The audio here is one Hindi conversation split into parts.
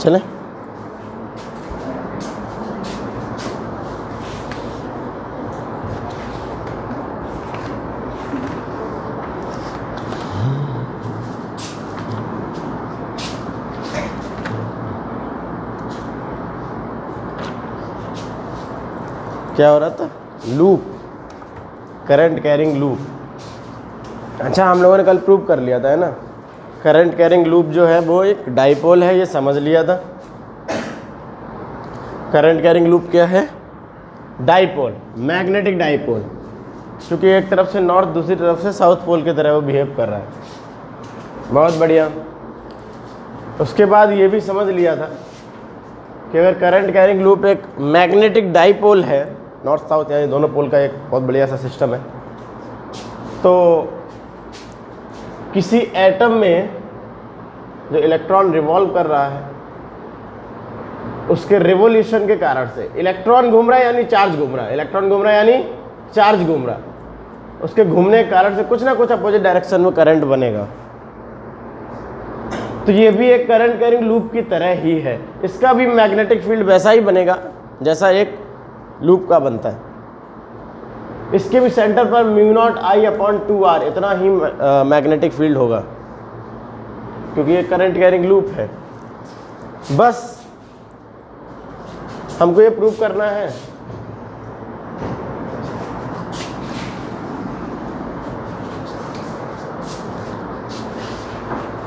चले क्या हो रहा था? Loop, current carrying loop. अच्छा, हम लोगों ने कल प्रूव कर लिया था, है ना? करंट कैरिंग लूप जो है वो एक डाइपोल है, ये समझ लिया था। करंट कैरिंग लूप क्या है? डाइपोल, मैग्नेटिक डाइपोल, क्योंकि एक तरफ से नॉर्थ, दूसरी तरफ से साउथ पोल की तरह वो बिहेव कर रहा है। बहुत बढ़िया। उसके बाद ये भी समझ लिया था कि अगर करंट कैरिंग लूप एक मैग्नेटिक डाइपोल है, नॉर्थ साउथ यानी दोनों पोल का एक बहुत बढ़िया सा सिस्टम है, तो किसी एटम में जो इलेक्ट्रॉन रिवॉल्व कर रहा है उसके रिवोल्यूशन के कारण से इलेक्ट्रॉन घूम रहा है यानी चार्ज घूम रहा है, इलेक्ट्रॉन घूम रहा है यानी चार्ज घूम रहा है, उसके घूमने के कारण से कुछ ना कुछ अपोजिट डायरेक्शन में करंट बनेगा। तो ये भी एक करंट कैरिंग लूप की तरह ही है। इसका भी मैग्नेटिक फील्ड वैसा ही बनेगा जैसा एक लूप का बनता है। इसके भी सेंटर पर μ0I/2R इतना ही मैग्नेटिक फील्ड होगा, क्योंकि ये करंट कैरिंग लूप है। बस हमको ये प्रूव करना है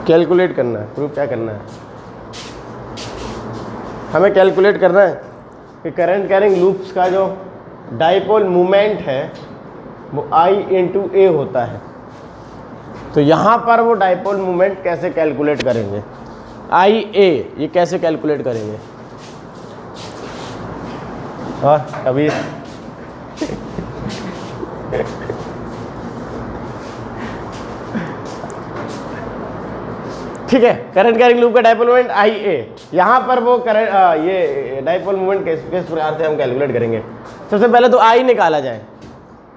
कैलकुलेट करना है। प्रूव क्या करना है? हमें कैलकुलेट करना है कि करंट कैरिंग लूप्स का जो डाइपोल मोमेंट है वो I/A होता है। तो यहाँ पर वो डाइपोल मोमेंट कैसे कैलकुलेट करेंगे? IA ये कैसे कैलकुलेट करेंगे? और अभी ठीक है, करंट कैरिंग लूप का डाइपोल मोमेंट IA, यहाँ पर वो करंट ये डाइपोल मोमेंट किस प्रकार से हम कैलकुलेट करेंगे? सबसे पहले तो I निकाला जाए।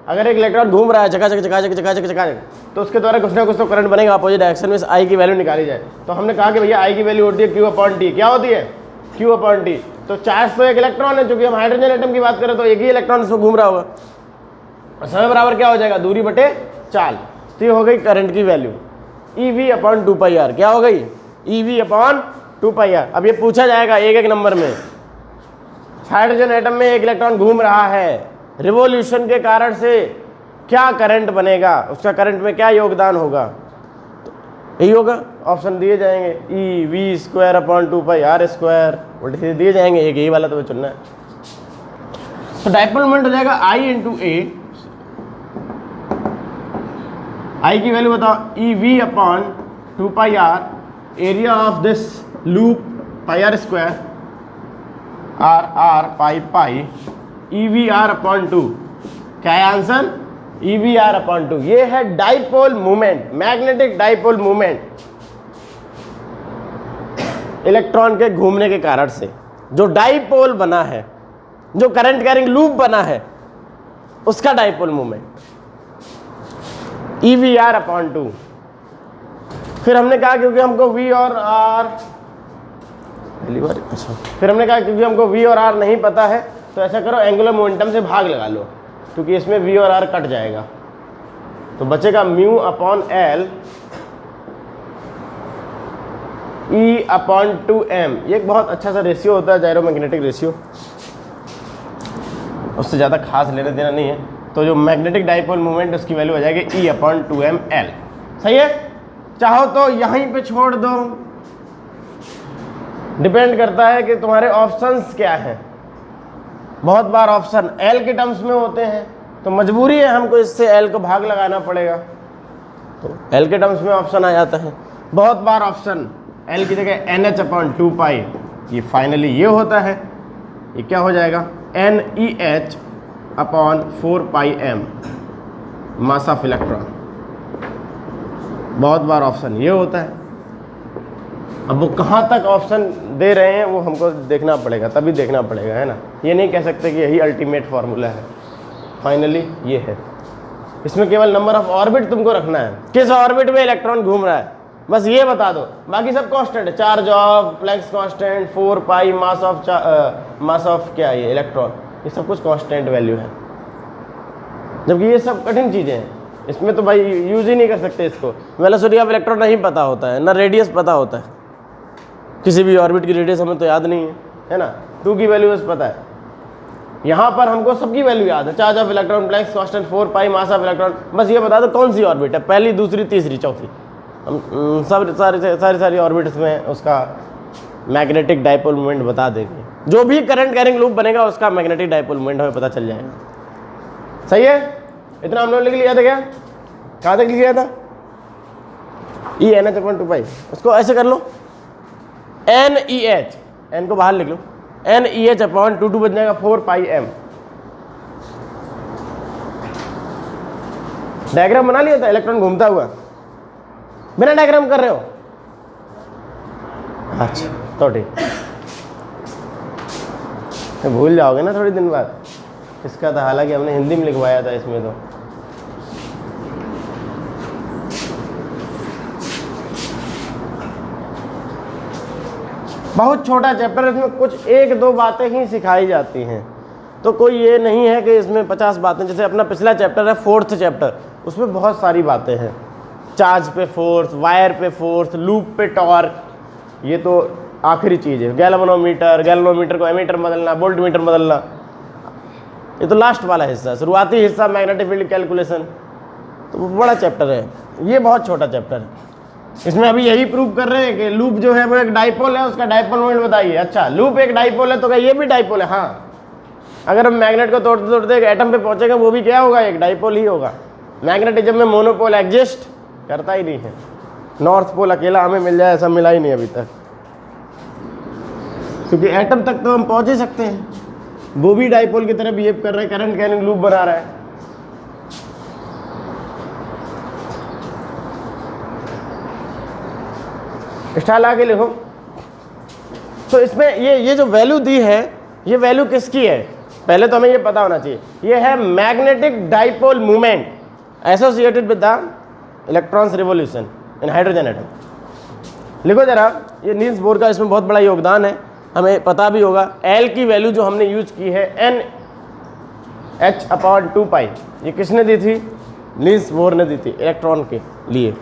अगर एक इलेक्ट्रॉन घूम रहा है चकाचक चकाचक चकाचक चकाचक, तो उसके द्वारा कुछ ना कुछ तो करंट बनेगा अपोजिट डायरेक्शन में। I की वैल्यू निकाली जाए तो हमने कहा कि भैया I की वैल्यू होती है Q/T। क्या होती है? Q/T। तो चार्ज तो एक इलेक्ट्रॉन है, क्योंकि हम हाइड्रोजन एटम की बात करें तो एक ही इलेक्ट्रॉन इसमें घूम रहा होगा। समय बराबर क्या हो जाएगा? दूरी बटे चाल। तो ये हो गई करंट की वैल्यू EV/2πr। क्या हो गई? EV/2πr। अब ये पूछा जाएगा एक एक नंबर में, हाइड्रोजन एटम में एक इलेक्ट्रॉन घूम रहा है, रिवोल्यूशन के कारण से क्या करंट बनेगा, उसका करंट में क्या योगदान होगा? तो यही होगा, ऑप्शन दिए जाएंगे EV²/2πr² दिए जाएंगे। एक यही वाला तो चुनना है। तो डाइपोल मोमेंट हो जाएगा I/A। I की वैल्यू बताओ, EV/2πr, area of this loop πr², r pi EVR/2। क्या है आंसर? EVR/2। ये है dipole moment, magnetic dipole moment, electron के घूमने के कारण से जो डाइपोल बना है, जो करंट कैरिंग लूप बना है, उसका डाइपोल मोमेंट EVR/2। फिर हमने कहा क्योंकि हमको V और R पहली बार, अच्छा, फिर हमने कहा क्योंकि हमको V और R नहीं पता है तो ऐसा करो, एंगुलर मोमेंटम से भाग लगा लो, क्योंकि इसमें V और R कट जाएगा तो बचेगा μ/L E/2m। ये एक बहुत अच्छा सा रेशियो होता है, जायरोमैग्नेटिक रेशियो, उससे ज़्यादा खास लेना देना नहीं है। तो जो मैग्नेटिक डाइपोल मोमेंट उसकी वैल्यू आ जाएगी E/2mL। सही है? चाहो तो यहीं पे छोड़ दो, डिपेंड करता है कि तुम्हारे ऑप्शंस क्या हैं। बहुत बार ऑप्शन L के टर्म्स में होते हैं तो मजबूरी है हमको इससे L को भाग लगाना पड़ेगा, तो L के टर्म्स में ऑप्शन आ जाता है। बहुत बार ऑप्शन L की जगह NH/2π, ये फाइनली ये होता है, ये क्या हो जाएगा? NEH/4πm, mass of electron. बहुत बार ऑप्शन ये होता है। अब वो कहाँ तक ऑप्शन दे रहे हैं वो हमको देखना पड़ेगा, तभी देखना पड़ेगा, है ना? ये नहीं कह सकते कि यही अल्टीमेट फार्मूला है। फाइनली ये है। इसमें केवल नंबर ऑफ ऑर्बिट तुमको रखना है, किस ऑर्बिट में इलेक्ट्रॉन घूम रहा है, बस ये बता दो, बाकी सब कांस्टेंट है। Charge of, Planck's constant, 4 pi, mass of क्या है ये इलेक्ट्रॉन, ये सब कुछ कांस्टेंट वैल्यू है। जबकि ये सब कठिन चीज़ें हैं, इसमें तो भाई यूज ही नहीं कर सकते इसको। वेलोसिटी ऑफ इलेक्ट्रॉन नहीं पता होता है, ना रेडियस पता होता है, किसी भी ऑर्बिट की रेडियस हमें तो याद नहीं है ना। 2 की वैल्यू बस पता है। यहाँ पर हमको सबकी वैल्यू याद है, charge of electron, Planck's constant, 4 pi, mass of electron. बस ये बता दो कौन सी ऑर्बिट है, पहली, दूसरी, तीसरी, चौथी। हम सारी ऑर्बिट्स में उसका मैग्नेटिक डाइपोल मोमेंट बता देंगे। जो भी करंट कैरिंग लूप बनेगा उसका मैग्नेटिक डाइपोल मोमेंट हमें पता चल जाएगा। सही है, इतना हम लोग लिख लिया था क्या? कहाँ तक लिख लिया था? ENH/2 उसको ऐसे कर लो, NEH, एन को बाहर लिख लो, NEH/2 बन जाएगा 4 पाई m। डायग्राम बना लिया था इलेक्ट्रॉन घूमता हुआ, बिना डायग्राम कर रहे हो? अच्छा तो ठीक, भूल जाओगे ना थोड़ी दिन बाद इसका था, हालांकि हमने हिंदी में लिखवाया था इसमें तो। बहुत छोटा चैप्टर है, इसमें कुछ 1-2 बातें ही सिखाई जाती हैं, तो कोई ये नहीं है कि इसमें 50 बातें। जैसे अपना पिछला चैप्टर है 4th चैप्टर, उसमें बहुत सारी बातें हैं, चार्ज पे फोर्स, वायर पे फोर्स, लूप पे टॉर्क, ये तो आखिरी चीज़ है। गैल्वेनोमीटर को एमीटर बदलना, वोल्टमीटर बदलना, ये तो लास्ट वाला हिस्सा है। शुरुआती हिस्सा मैग्नेटिक फील्ड कैलकुलेशन, तो वो बड़ा चैप्टर है, ये बहुत छोटा चैप्टर है। इसमें अभी यही प्रूव कर रहे हैं कि लूप जो है वो एक डाइपोल है, उसका डाइपोल मोमेंट बताइए। अच्छा, लूप एक डाइपोल है तो क्या ये भी डाइपोल है? हाँ, अगर हम मैग्नेट को तोड़ते तोड़ते एक एटम पे पहुंचेंगे वो भी क्या होगा? एक डाइपोल ही होगा। मैग्नेटिज्म में मोनोपोल एग्जिस्ट करता ही नहीं है, नॉर्थ पोल अकेला हमें मिल जाए ऐसा मिला ही नहीं अभी तक, क्योंकि एटम तक तो हम पहुंच ही सकते हैं। वो भी डाइपोल की तरह बिहेव कर रहे हैं, करंट कैरिंग लूप बना रहा है। स्टाइल आगे लिखो। तो इसमें ये जो वैल्यू दी है, ये वैल्यू किसकी है? पहले तो हमें ये पता होना चाहिए, ये है magnetic dipole movement associated with the electrons revolution in hydrogen atom. लिखो जरा, ये नील्स बोर का इसमें बहुत बड़ा योगदान है, हमें पता भी होगा। L की वैल्यू जो हमने यूज की है NH/2 ये किसने दी थी? नील्स बोर ने दी थी इलेक्ट्रॉन के लिए।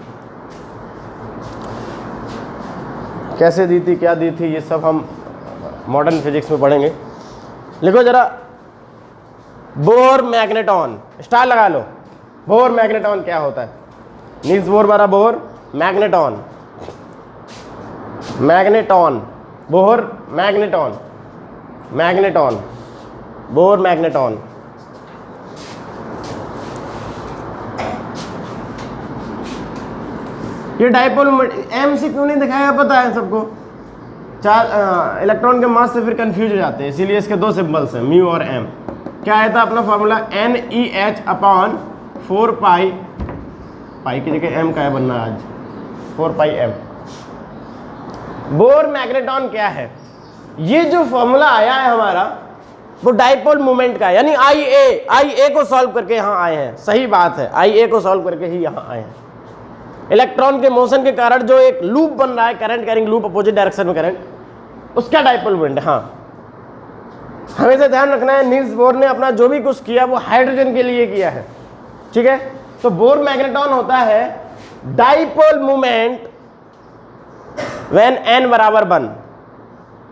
कैसे दी थी, क्या दी थी, ये सब हम मॉडर्न फिजिक्स में पढ़ेंगे। लिखो जरा, बोर मैग्नेटॉन, स्टार लगा लो। बोर मैग्नेटॉन क्या होता है? नील्स बोर बारा bore magneton, bore magneton, bore magneton. ये डाइपोल m से क्यों नहीं दिखाया पता है सबको? चार इलेक्ट्रॉन के मास से फिर कंफ्यूज हो जाते हैं, इसीलिए इसके 2 सिंबल्स हैं, म्यू और m। क्या आया था अपना फॉर्मूला? NEH/4 पाई की जगह m का है बनना आज, 4 पाई m। बोर मैग्नेटॉन क्या है? ये जो फॉर्मूला आया है हमारा वो डाइपोल मोमेंट का है, यानी IA को सॉल्व करके यहाँ आए हैं। सही बात है, IA को सॉल्व करके ही यहाँ आए हैं। इलेक्ट्रॉन के मोशन के कारण जो एक लूप बन रहा है, current carrying loop, opposite direction में करंट, उसका डाइपोल मोमेंट। हाँ, हमेशा ध्यान रखना है, नील्स बोर ने अपना जो भी कुछ किया वो हाइड्रोजन के लिए किया है, ठीक है। तो बोर मैग्नेटॉन होता है डाइपोल मोमेंट व्हेन n बराबर 1।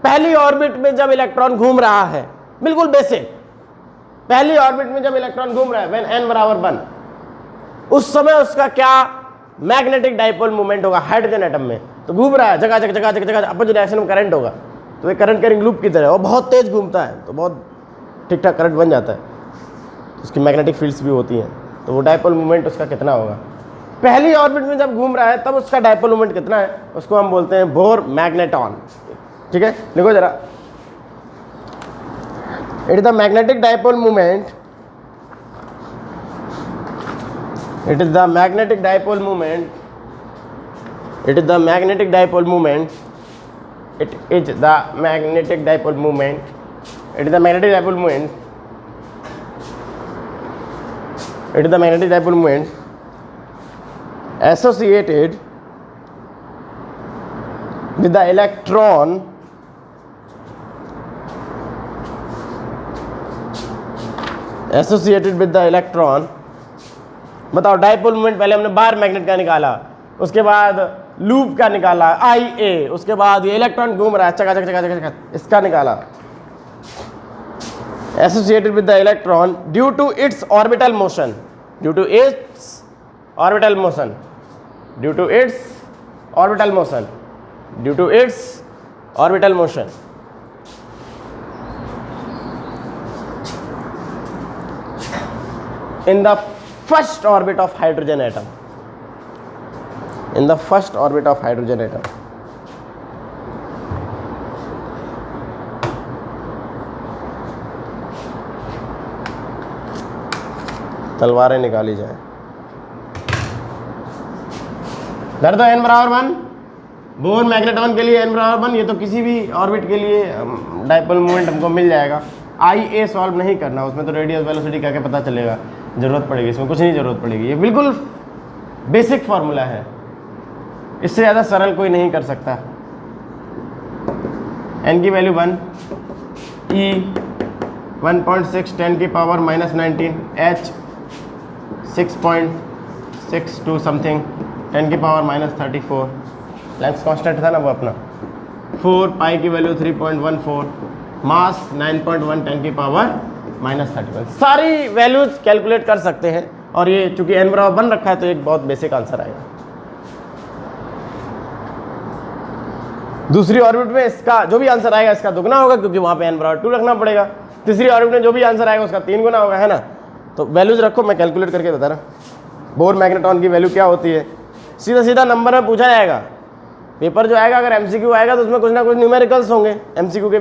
पहली ऑर्बिट में जब इलेक्ट्रॉन घूम रहा है, बिल्कुल बेसिक, पहली ऑर्बिट में जब इलेक्ट्रॉन घूम रहा है व्हेन n बराबर 1, उस समय उसका क्या मैग्नेटिक डाइपोल मोमेंट होगा? हाइड्रोजन एटम में तो घूम रहा है, जगह जगह अपोजिट डायरेक्शन में करंट होगा, तो ये करंट कैरिंग लूप की तरह है, और बहुत तेज घूमता है तो बहुत ठीक ठाक करंट बन जाता है, उसकी मैग्नेटिक फील्ड्स भी होती हैं। तो वो डाइपोल मोमेंट उसका कितना होगा? पहली ऑर्बिट में जब घूम रहा है तब उसका डाइपोल मोमेंट कितना है? उसको हम बोलते हैं बोर मैग्नेटॉन, ठीक है। लिखो जरा, it is the magnetic dipole moment, it is the magnetic dipole moment, it is the magnetic dipole moment, it is the magnetic dipole moment, it is the magnetic dipole moment, it is the magnetic dipole moment associated with the electron associated with the electron। बताओ डाइपोल मोमेंट पहले हमने बार मैग्नेट का निकाला, उसके बाद लूप का निकाला IA, उसके बाद ये इलेक्ट्रॉन घूम रहा है चकाचक चकाचक चकाचक, इसका निकाला। associated with the electron due to its orbital motion, due to its orbital motion, due to its orbital motion, due to its orbital motion। in the first orbit of hydrogen atom, in the first orbit of hydrogen atom। तलवारें निकाली जाए। धर दो n बराबर 1, बोर मैग्नेट 1 के लिए n बराबर 1, ये तो किसी भी ऑर्बिट के लिए डाइपोल मोमेंट हमको मिल जाएगा। IA सॉल्व नहीं करना, उसमें तो रेडियस वेलोसिटी क्या क्या पता चलेगा, ज़रूरत पड़ेगी, इसमें कुछ नहीं ज़रूरत पड़ेगी। ये बिल्कुल बेसिक फार्मूला है, इससे ज़्यादा सरल कोई नहीं कर सकता। n की वैल्यू 1, E 1.6 10 की पावर -19, H 6.62 समथिंग 10 की पावर -34, लैंक्स कांस्टेंट था ना वो अपना, 4 पाई की वैल्यू 3.14, मास 9.1 10 की पावर -31। सारी वैल्यूज कैलकुलेट कर सकते हैं, और ये चूंकि n बराबर 1 रखा है तो एक बहुत बेसिक आंसर आएगा। दूसरी ऑर्बिट में इसका जो भी आंसर आएगा इसका दुगना होगा, क्योंकि वहां पे n बराबर 2 रखना पड़ेगा। तीसरी ऑर्बिट में जो भी आंसर आएगा उसका 3 गुना होगा, है ना। तो वैल्यूज रखो, मैं कैलकुलेट करके बता रहा हूँ। बोर मैग्नेटॉन की वैल्यू क्या होती है, सीधा सीधा नंबर में पूछा जाएगा। पेपर जो आएगा अगर MCQ आएगा तो उसमें कुछ ना कुछ न्यूमेरिकल्स होंगे, MCQ के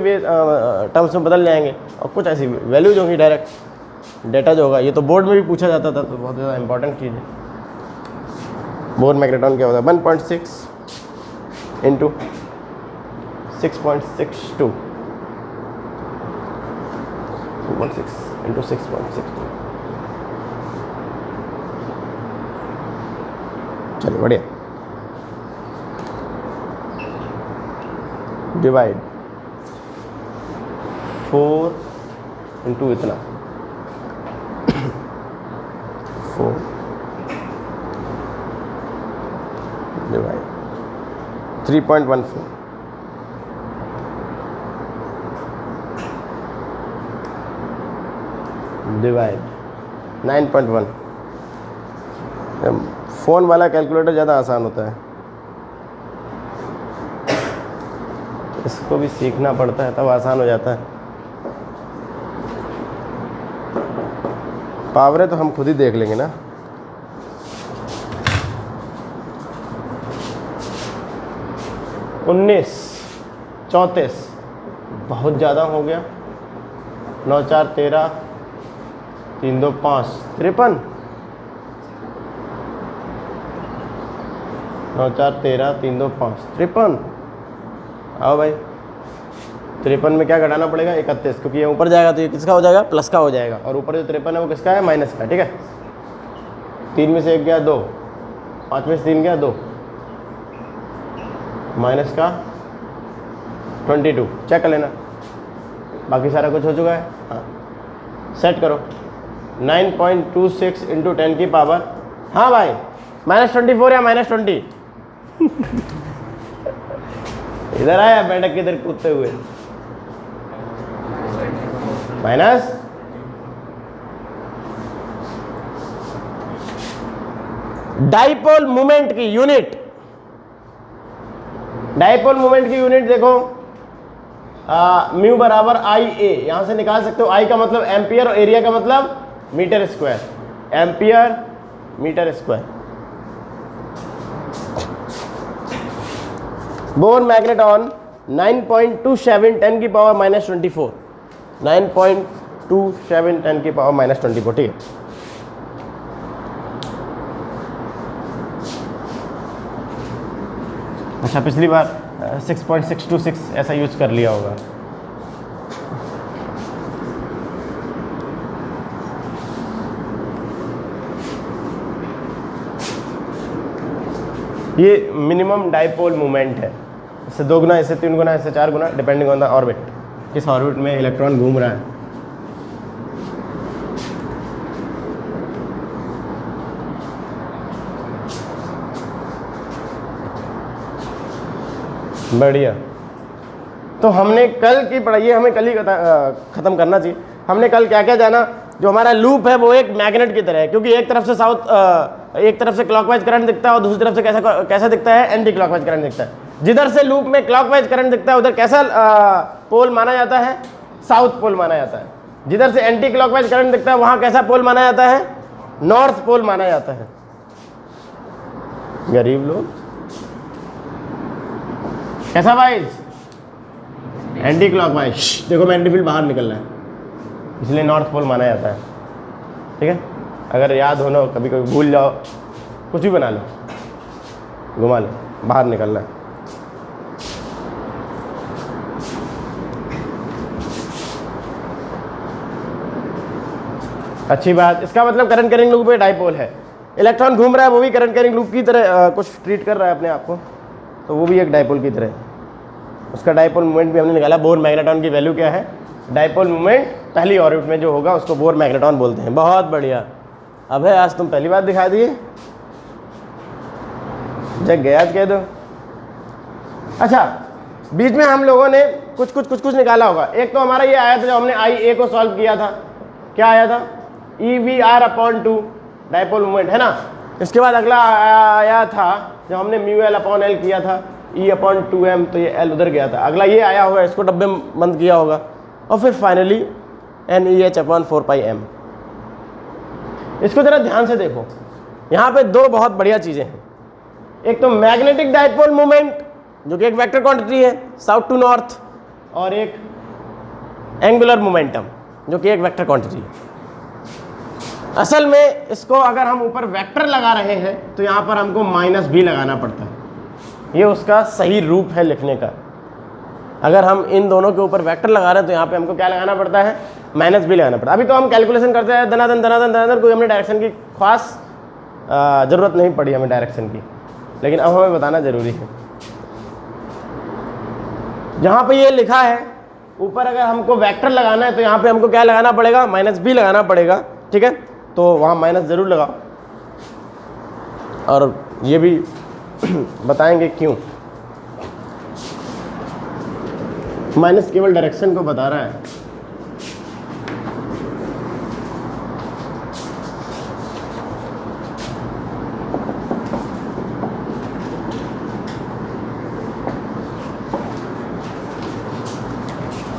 टर्म्स में बदल जाएंगे, और कुछ ऐसी वैल्यूज होंगी डायरेक्ट डेटा जो होगा। ये तो बोर्ड में भी पूछा जाता था, तो बहुत ज़्यादा इंपॉर्टेंट चीज़ है। बोर मैग्नेटॉन क्या होता है, 1.6 इंटू 6.62, 2.6 इंटू 6.62। चलिए बढ़िया। डिवाइड 4 इंटू इतना 4 डिवाइड 3.14 डिवाइड 9.1। फ़ोन वाला कैलकुलेटर ज़्यादा आसान होता है, इसको भी सीखना पड़ता है तब आसान हो जाता है। पावरें तो हम खुद ही देख लेंगे ना। उन्नीस 34 बहुत ज़्यादा हो गया। 9 4 13 3 2 5 53। 9 4 13 3 2 5 53। आओ भाई, 53 में क्या घटाना पड़ेगा, 31, क्योंकि ये ऊपर जाएगा तो ये किसका हो जाएगा, प्लस का हो जाएगा, और ऊपर जो 53 है वो किसका है, माइनस का। ठीक है, 3 में से 1 गया 2, 5 में से 3 गया 2, माइनस का 22। चेक कर लेना, बाकी सारा कुछ हो चुका है। हाँ, सेट करो। 9.26 इंटू 10 की पावर, हाँ भाई, -24 या -20। इधर आया बैठक किधर कूदते हुए, माइनस डाइपोल मोमेंट की यूनिट, डाइपोल मोमेंट की यूनिट देखो, म्यू बराबर IA, यहां से निकाल सकते हो। I का मतलब एम्पियर और एरिया का मतलब metre square, ampere metre square. Bohr magneton 9.27 10 की पावर -24, 9.27 10 की पावर -24। ठीक है, अच्छा पिछली बार 6.626 ऐसा यूज कर लिया होगा। ये मिनिमम डाइपोल मोमेंट है, इससे 2 गुना, इससे 3 गुना, इससे 4 गुना, डिपेंडिंग ऑन द ऑर्बिट, किस ऑर्बिट में इलेक्ट्रॉन घूम रहा है। बढ़िया। तो हमने कल की पढ़ाई, हमें कल ही ख़त्म करना चाहिए। हमने कल क्या क्या जाना, जो हमारा लूप है वो एक मैग्नेट की तरह है, क्योंकि एक तरफ से क्लॉकवाइज करंट दिखता है और दूसरी तरफ से कैसा दिखता है, एंटी क्लॉकवाइज करंट दिखता है। जिधर से लूप में क्लॉकवाइज करंट दिखता है उधर कैसा पोल माना जाता है, साउथ पोल माना जाता है। जिधर से एंटी क्लॉकवाइज करंट दिखता है वहां कैसा पोल माना जाता है, नॉर्थ पोल माना जाता है। गरीब लोग, कैसा वाइज, एंटी क्लॉकवाइज। देखो मैग्नेटिक फील्ड बाहर निकल रहा है, इसलिए नॉर्थ पोल माना जाता है। ठीक है, अगर याद हो ना, कभी कभी भूल जाओ, कुछ भी बना लो, घुमा लो, बाहर निकलना है। अच्छी बात। इसका मतलब करंट कैरिंग लूप पे डाइपोल है, इलेक्ट्रॉन घूम रहा है, वो भी करंट कैरिंग लूप की तरह कुछ ट्रीट कर रहा है अपने आप को, तो वो भी एक डाइपोल की तरह है। उसका डाइपोल मोमेंट भी हमने निकाला। बोर मैग्नेटॉन की वैल्यू क्या है, डाइपोल मोमेंट पहली ऑर्बिट में जो होगा उसको बोर मैग्नेटॉन बोलते हैं। बहुत बढ़िया। अब है, आज तुम पहली बार दिखा दिए, जग गया आज कह दो। अच्छा, बीच में हम लोगों ने कुछ निकाला होगा। एक तो हमारा ये आया था जब हमने आई ए को सॉल्व किया था, क्या आया था, EV/2 डाइपोल मोमेंट, है ना। इसके बाद अगला आया था जब हमने μL/L किया था, E/2m, तो ये L उधर गया था। अगला ये आया होगा, इसको डब्बे में बंद किया होगा, और फिर फाइनली NEH/4πm। इसको जरा ध्यान से देखो, यहाँ पे दो बहुत बढ़िया चीज़ें हैं। एक तो मैग्नेटिक डाइपोल मोमेंट जो कि एक वेक्टर क्वांटिटी है साउथ टू नॉर्थ, और एक एंगुलर मोमेंटम जो कि एक वेक्टर क्वांटिटी है। असल में इसको अगर हम ऊपर वेक्टर लगा रहे हैं तो यहाँ पर हमको माइनस भी लगाना पड़ता है, ये उसका सही रूप है लिखने का। अगर हम इन दोनों के ऊपर वेक्टर लगा रहे हैं तो यहाँ पे हमको क्या लगाना पड़ता है, माइनस भी लगाना पड़ता है। अभी तो हम कैलकुलेशन करते हैं धनाधन, कोई हमने डायरेक्शन की खास ज़रूरत नहीं पड़ी हमें डायरेक्शन की, लेकिन अब हमें बताना ज़रूरी है। जहाँ पे ये लिखा है ऊपर अगर हमको वेक्टर लगाना है तो यहाँ पे हमको क्या लगाना पड़ेगा, माइनस भी लगाना पड़ेगा। ठीक है, तो वहाँ माइनस ज़रूर लगाओ, और ये भी बताएंगे क्यों। माइनस केवल डायरेक्शन को बता रहा है।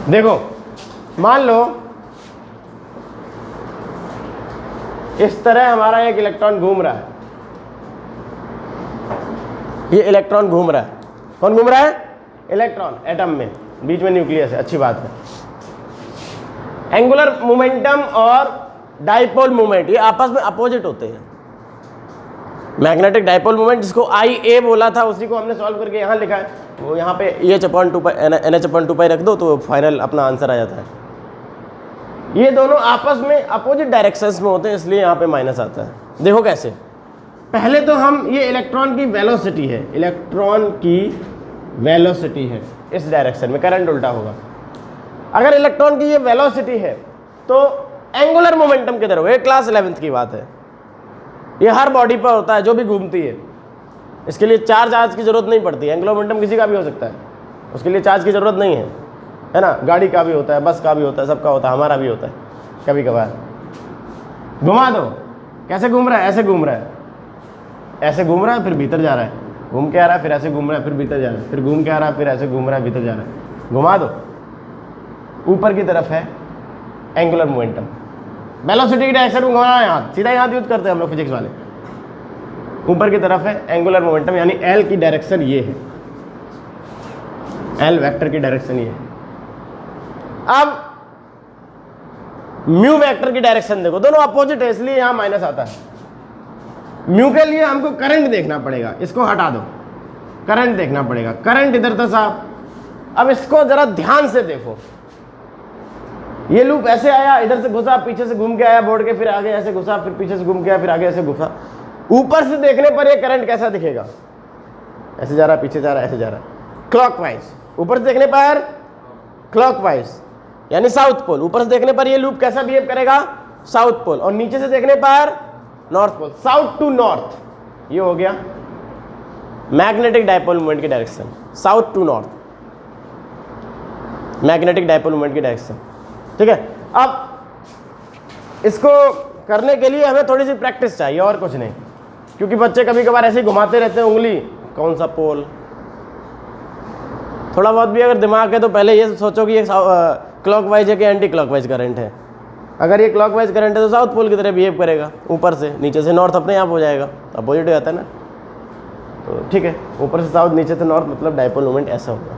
देखो, मान लो इस तरह हमारा एक इलेक्ट्रॉन घूम रहा है, ये इलेक्ट्रॉन घूम रहा है। कौन घूम रहा है, इलेक्ट्रॉन, एटम में, बीच में न्यूक्लियस है। अच्छी बात है। एंगुलर मोमेंटम और डाइपोल मोमेंट ये आपस में अपोजिट होते हैं। मैग्नेटिक डाइपोल मोमेंट जिसको IA बोला था उसी को हमने सॉल्व करके यहाँ लिखा है, वो यहाँ पे NH/2π रख दो तो फाइनल अपना आंसर आ जाता है। ये दोनों आपस में अपोजिट डायरेक्शंस में होते हैं, इसलिए यहाँ पे माइनस आता है। देखो कैसे, पहले तो हम, ये इलेक्ट्रॉन की वेलोसिटी है, इलेक्ट्रॉन की वेलोसिटी है, इस डायरेक्शन में करंट उल्टा होगा। अगर इलेक्ट्रॉन की ये वेलोसिटी है तो एंगुलर मोमेंटम किधर होगा, ये क्लास 11th की बात है। ये हर बॉडी पर होता है जो भी घूमती है, इसके लिए चार्ज की ज़रूरत नहीं पड़ती। एंगुलर मोमेंटम किसी का भी हो सकता है, उसके लिए चार्ज की ज़रूरत नहीं है ना। गाड़ी का भी होता है, बस का भी होता है, सबका होता है, हमारा भी होता है कभी कभार। घुमा दो, कैसे घूम रहा है, ऐसे घूम रहा है, ऐसे घूम रहा है, फिर भीतर जा रहा है, घूम के आ रहा है, फिर ऐसे घूम रहा है, फिर भीतर जा रहा है, फिर घूम के आ रहा है, फिर ऐसे घूम रहा है, भीतर जा रहा है। घुमा दो, ऊपर की तरफ है एंगुलर मोमेंटम। वेलोसिटी की डायरेक्शन में घुमाना है, हाथ सीधा हाथ यूज करते हैं हम लोग फिजिक्स वाले। ऊपर की तरफ है एंगुलर मोमेंटम, यानी L की डायरेक्शन ये है, L वेक्टर की डायरेक्शन ये है। अब म्यू वेक्टर की डायरेक्शन देखो, दोनों अपोजिट है, इसलिए यहां माइनस आता है। म्यू के लिए हमको करंट देखना पड़ेगा, इसको हटा दो, करंट देखना पड़ेगा। करंट इधर था साहब। अब इसको जरा ध्यान से देखो, ये लूप ऐसे आया, इधर से घुसा, पीछे से घूम के आया बोर्ड के, फिर आगे ऐसे घुसा, फिर पीछे से घूम के आया, फिर आगे ऐसे घुसा। ऊपर से देखने पर ये करंट कैसा दिखेगा, ऐसे जा रहा है, पीछे जा रहा है, ऐसे जा रहा है। क्लॉकवाइज, ऊपर से देखने पर क्लॉकवाइज यानी साउथ पोल, ऊपर से देखने पर ये लूप कैसा बिहेव करेगा, साउथ पोल, और नीचे से देखने पर north pole, south to north. ये हो गया मैग्नेटिक डायपोल मोमेंट की direction, south to north, magnetic dipole moment की डायरेक्शन। ठीक है, अब इसको करने के लिए हमें थोड़ी सी प्रैक्टिस चाहिए और कुछ नहीं, क्योंकि बच्चे कभी कभार ऐसे ही घुमाते रहते हैं उंगली, कौन सा पोल। थोड़ा बहुत भी अगर दिमाग है तो पहले ये सोचो कि ये क्लॉकवाइज है कि एंटी क्लॉकवाइज करंट है। अगर ये क्लॉकवाइज करंट है तो साउथ पोल की तरह बिहेव करेगा, ऊपर से, नीचे से नॉर्थ अपने आप हो जाएगा, अपोजिट हो जाता है ना। तो ठीक है, ऊपर से साउथ नीचे से नॉर्थ, मतलब डायपोल मोमेंट ऐसा होगा।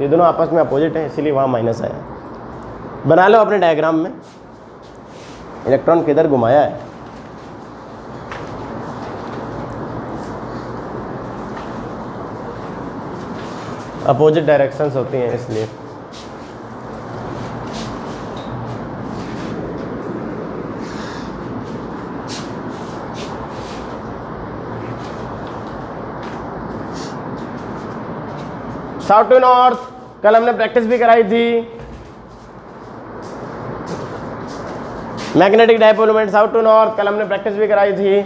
ये दोनों आपस में अपोजिट है, इसीलिए वहाँ माइनस आया। बना लो अपने डायग्राम में, इलेक्ट्रॉन किधर घुमाया है। अपोजिट डायरेक्शंस होती हैं इसलिए। साउथ टू नॉर्थ कल हमने प्रैक्टिस भी कराई थी। Magnetic dipole moment south to north कल हमने प्रैक्टिस भी कराई थी।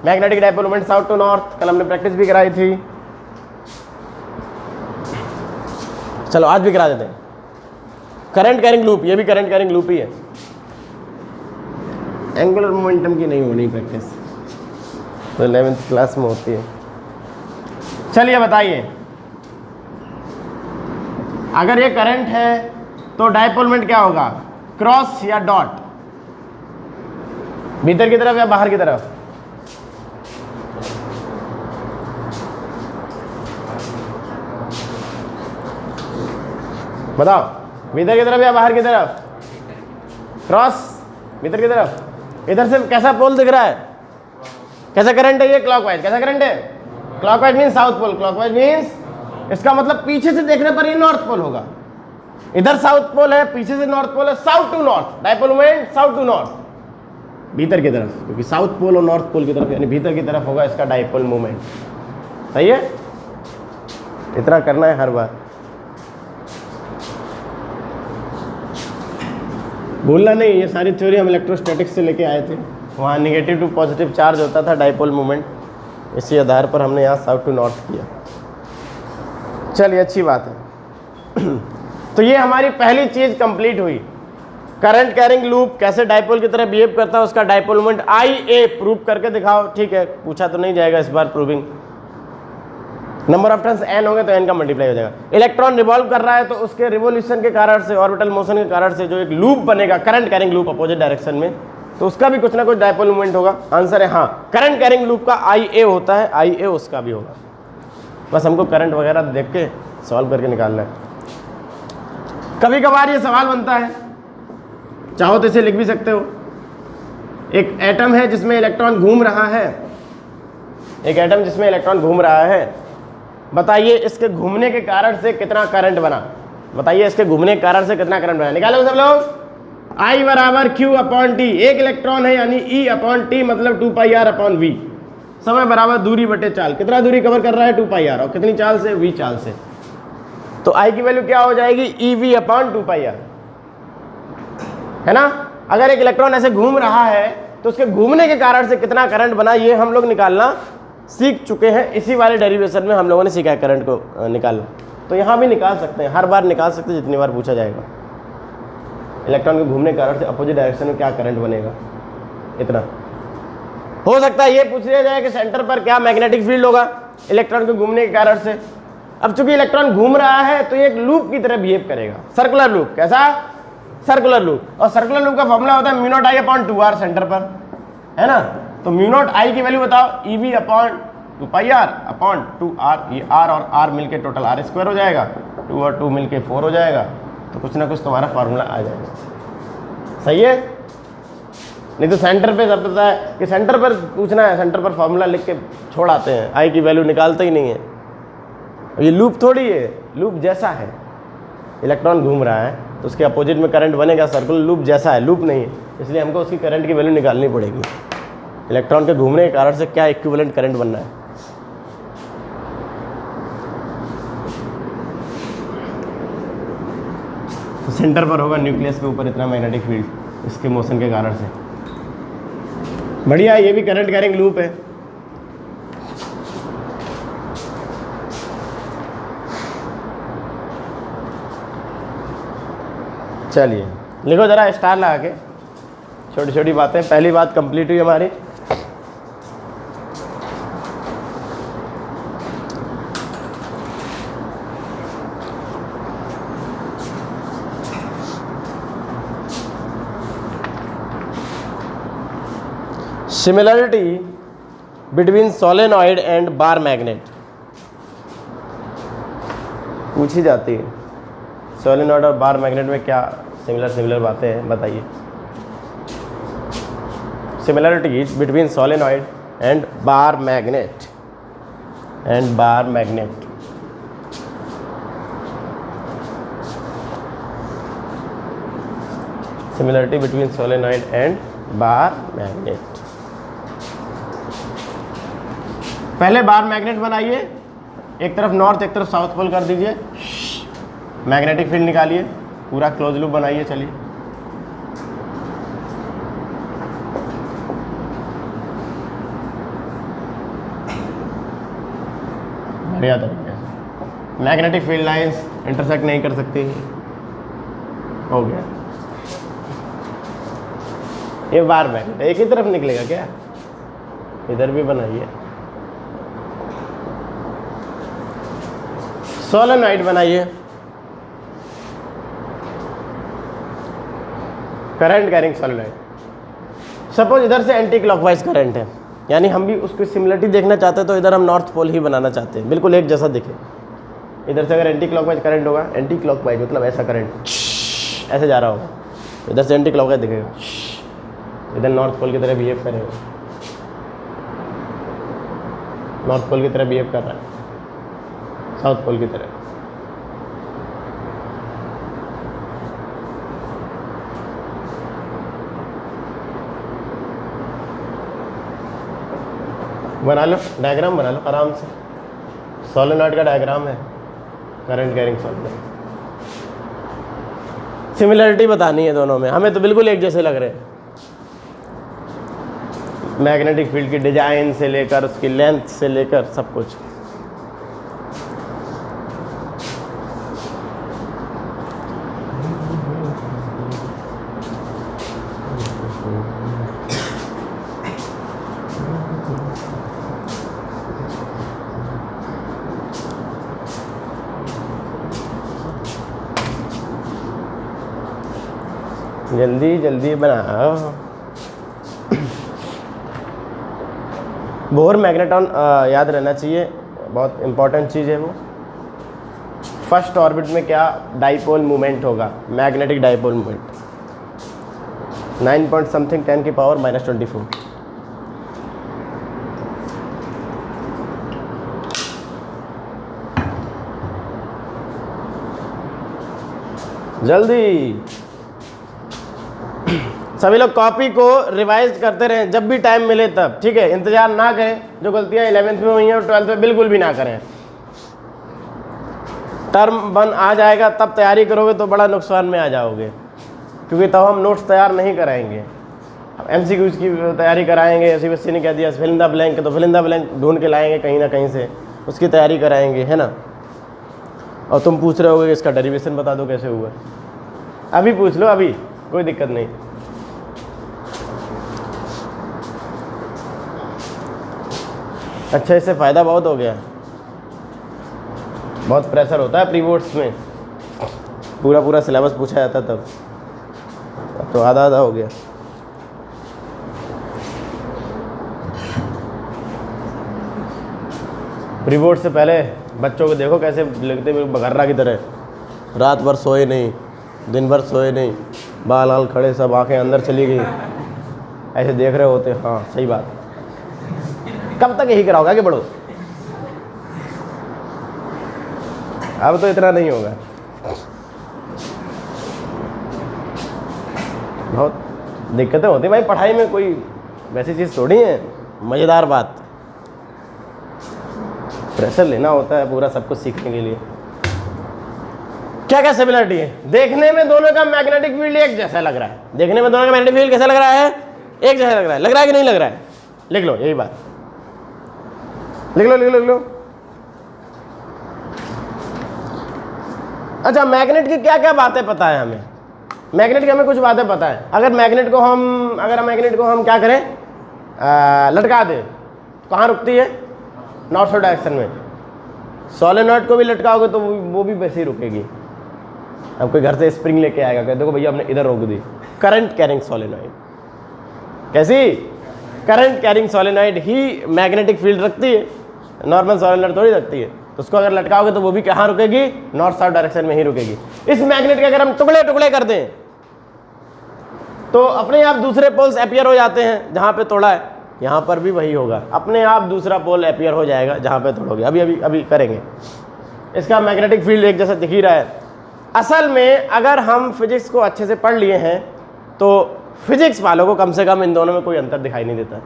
Magnetic dipole moment south to north कल हमने प्रैक्टिस भी कराई थी। चलो आज भी करा देते हैं। करंट कैरिंग लूप, ये भी करंट कैरिंग लूप ही है। एंगुलर मोमेंटम की नहीं होनी प्रैक्टिस, तो 11th क्लास में होती है। चलिए बताइए, अगर ये करंट है तो डायपोल मोमेंट क्या होगा, क्रॉस या डॉट, भीतर की तरफ या बाहर की तरफ? बताओ, भीतर की तरफ या बाहर की तरफ? क्रॉस, भीतर की तरफ। इधर से कैसा पोल दिख रहा है, कैसा करंट है ये, क्लॉकवाइज। कैसा करंट है, clockwise means south pole, clockwise means इसका मतलब पीछे से देखने पर ये नॉर्थ पोल होगा। इधर साउथ पोल है, पीछे से नॉर्थ पोल है, south to north, dipole moment south to north, भीतर की तरफ, क्योंकि साउथ पोल और नॉर्थ पोल की तरफ यानी भीतर की तरफ होगा इसका डायपोल मोमेंट। सही है, इतना करना है हर बार, भूलना नहीं। ये सारी थ्योरी हम इलेक्ट्रोस्टैटिक्स से लेके आए थे, वहाँ निगेटिव टू पॉजिटिव चार्ज होता था डायपोल मोमेंट, इसी आधार पर हमने यहाँ साउथ टू नॉर्थ किया। चलिए अच्छी बात है। तो ये हमारी पहली चीज़ कंप्लीट हुई, करंट कैरिंग लूप कैसे डायपोल की तरह बिहेव करता है, उसका डायपोल मोमेंट IA प्रूव करके दिखाओ। ठीक है, पूछा तो नहीं जाएगा इस बार proving, number of turns n होंगे तो n का मल्टीप्लाई हो जाएगा। इलेक्ट्रॉन रिवॉल्व कर रहा है तो उसके रिवोल्यूशन के कारण से, ऑर्बिटल मोशन के कारण से जो एक लूप बनेगा current carrying loop opposite direction में, तो उसका भी कुछ ना कुछ डायपोल मोमेंट होगा। आंसर है हाँ, करंट कैरिंग लूप का IA होता है, IA उसका भी होगा। बस हमको करंट वगैरह देख के सॉल्व करके निकालना है। कभी कभार ये सवाल बनता है, चाहो तो इसे लिख भी सकते हो। एक एटम है जिसमें इलेक्ट्रॉन घूम रहा है, एक एटम जिसमें इलेक्ट्रॉन घूम रहा है, बताइए इसके घूमने के कारण से कितना करंट बना। बताइए इसके घूमने के कारण से कितना करंट बना, निकालो सब लोग। I बराबर Q अपॉन T, एक इलेक्ट्रॉन है यानी E अपॉन T मतलब 2πr अपॉन V, समय बराबर दूरी बटे चाल, कितना दूरी कवर कर रहा है 2πr, और कितनी चाल से, V चाल से। तो I की वैल्यू क्या हो जाएगी, EV अपॉन 2πr, है ना। अगर एक इलेक्ट्रॉन ऐसे घूम रहा है तो उसके घूमने के कारण से कितना करंट बना, ये हम लोग निकालना सीख चुके हैं। इसी वाले डेरिवेशन में हम लोगों ने सीखा है करंट को निकालना। तो यहाँ भी निकाल सकते हैं, हर बार निकाल सकते हैं जितनी बार पूछा जाएगा। इलेक्ट्रॉन के घूमने के कारण से अपोजिट डायरेक्शन में क्या करंट बनेगा, इतना हो सकता है। ये पूछ लिया जाए कि सेंटर पर क्या मैग्नेटिक फील्ड होगा इलेक्ट्रॉन के घूमने के कारण से। अब चूंकि इलेक्ट्रॉन घूम रहा है तो ये एक लूप की तरह बिहेव करेगा, सर्कुलर लूप। कैसा, सर्कुलर लूप। और सर्कुलर लूप का फॉर्मूला होता है mu naught I upon 2r centre पर, है ना। तो म्यू नॉट I की वैल्यू बताओ, EV upon 2πr upon 2r, ये r और r मिलके टोटल r² हो जाएगा, 2 और 2 मिलके 4 हो जाएगा। तो कुछ ना कुछ तुम्हारा फार्मूला आ जाएगा। सही है, नहीं तो सेंटर पे सब पता है कि सेंटर पर पूछना है, सेंटर पर फार्मूला लिख के छोड़ आते हैं, I की वैल्यू निकालते ही नहीं है। ये लूप थोड़ी है, लूप जैसा है। इलेक्ट्रॉन घूम रहा है तो उसके अपोजिट में करंट बनेगा, सर्कुलर लूप जैसा है, लूप नहीं है, इसलिए हमको उसकी करंट की वैल्यू निकालनी पड़ेगी। इलेक्ट्रॉन के घूमने के कारण से क्या इक्विवेलेंट करंट बनना है। तो सेंटर पर होगा न्यूक्लियस के ऊपर इतना मैग्नेटिक फील्ड, इसके मोशन के कारण से। बढ़िया, ये भी करंट कैरिंग लूप है। चलिए लिखो जरा स्टार लगा के, छोटी छोटी बातें। पहली बात कंप्लीट हुई हमारी। Similarity between solenoid and bar magnet पूछी जाती है। सोलेनॉइड और बार मैग्नेट में क्या सिमिलर बातें हैं, बताइए। Similarity between solenoid and bar magnet similarity between solenoid and bar magnet. पहले बार मैग्नेट बनाइए, एक तरफ नॉर्थ एक तरफ साउथ पोल कर दीजिए, मैग्नेटिक फील्ड निकालिए, पूरा क्लोज लूप बनाइए। चलिए बढ़िया तरीके से मैग्नेटिक फील्ड लाइंस इंटरसेक्ट नहीं कर सकती, हो गया। ये बार मैग्नेट एक ही तरफ निकलेगा क्या, इधर भी बनाइए। सोलेनॉइड बनाइए, करंट कैरिंग सोलेनॉइड। सपोज इधर से एंटी क्लॉकवाइज करंट है, यानी हम भी उसकी सिमिलरिटी देखना चाहते हैं, तो इधर हम नॉर्थ पोल ही बनाना चाहते हैं, बिल्कुल एक जैसा दिखे। इधर से अगर एंटी क्लॉकवाइज करंट होगा, एंटी क्लॉकवाइज मतलब ऐसा करंट ऐसे जा रहा होगा, इधर से एंटी क्लॉकवाइज दिखेगा, इधर नॉर्थ पोल की तरह बिहेव करेगा, नॉर्थ पोल की तरह बिहेव कर रहा है, साउथ पोल की तरह। बना लो डायग्राम, बना लो आराम से। सोलेनॉइड का डायग्राम है, करंट कैरिंग सोलेनॉइड। सिमिलरिटी बतानी है दोनों में, हमें तो बिल्कुल एक जैसे लग रहे हैं। मैग्नेटिक फील्ड की डिजाइन से लेकर उसकी लेंथ से लेकर सब कुछ। जल्दी जल्दी बनाओ। बोहर मैग्नेटॉन याद रहना चाहिए, बहुत इंपॉर्टेंट चीज़ है वो। फर्स्ट ऑर्बिट में क्या डाइपोल मूवमेंट होगा, magnetic dipole movement 9 point something 10 की पावर -24। जल्दी सभी लोग कॉपी को रिवाइज करते रहें जब भी टाइम मिले तब, ठीक है। इंतजार ना करें, जो गलतियां 11th में हुई हैं और 12th में बिल्कुल भी ना करें। टर्म 1 आ जाएगा तब तैयारी करोगे तो बड़ा नुकसान में आ जाओगे, क्योंकि तब हम नोट्स तैयार नहीं कराएंगे। MCQs की तैयारी कराएंगे, CBSE ने कह दिया फिल इन द ब्लैंक, तो फिल इन द ब्लैंक ढूंढ के लाएंगे कहीं ना कहीं से, उसकी तैयारी कराएंगे, है ना। और तुम पूछ रहे होगे इसका डेरिवेशन बता दो कैसे हुआ, अभी पूछ लो, अभी कोई दिक्कत नहीं। अच्छा, इससे फ़ायदा बहुत हो गया। बहुत प्रेशर होता है प्री बोर्ड्स में, पूरा सिलेबस पूछा जाता तब, तो आधा हो गया। प्री बोर्ड से पहले बच्चों को देखो कैसे लगते बघर्रा की तरह, रात भर सोए नहीं, दिन भर सोए नहीं, बाल हाल खड़े, सब आंखें अंदर चली गई, ऐसे देख रहे होते। हाँ सही बात। कब तक यही कराओगे, आगे बढ़ो। अब तो इतना नहीं होगा, बहुत दिक्कतें होती भाई पढ़ाई में, कोई वैसी चीज़ थोड़ी है मज़ेदार बात। प्रेशर लेना होता है पूरा सब कुछ सीखने के लिए। क्या क्या सिमिलरिटी है? देखने में दोनों का मैग्नेटिक फील्ड एक जैसा लग रहा है। देखने में दोनों का मैग्नेटिक फील्ड कैसा लग रहा है? एक जैसा लग रहा है कि नहीं लग रहा है? लिख लो यही बात, लिख लो लिख लो लिख लो। अच्छा, मैग्नेट की क्या क्या बातें पता है हमें? मैग्नेट की हमें कुछ बातें पता है। अगर मैग्नेट को हम क्या करें, लटका दें, कहाँ रुकती है? नॉर्थ साउथ डायरेक्शन में। सोलेनॉइड को भी लटकाओगे तो वो भी वैसे ही रुकेगी। अब कोई घर से स्प्रिंग लेके आएगा, कहते देखो भैया हमने इधर रोक दी। करंट कैरिंग सोलेनॉइड, कैसी? करंट कैरिंग सोलेनॉइड ही मैग्नेटिक फील्ड रखती है, नॉर्मल सोलेनॉइड थोड़ी रखती है। तो उसको अगर लटकाओगे तो वो भी कहाँ रुकेगी? नॉर्थ साउथ डायरेक्शन में ही रुकेगी। इस मैग्नेट के अगर हम टुकड़े टुकड़े कर दें तो अपने आप दूसरे पोल्स अपीयर हो जाते हैं। जहाँ पे तोड़ा है यहाँ पर भी वही होगा, अपने आप दूसरा पोल अपीयर हो जाएगा जहाँ पे तोड़ोगे। अभी अभी अभी करेंगे। इसका मैग्नेटिक फील्ड एक जैसा दिख ही रहा है। असल में अगर हम फिजिक्स को अच्छे से पढ़ लिए हैं तो फिजिक्स वालों को कम से कम इन दोनों में कोई अंतर दिखाई नहीं देता।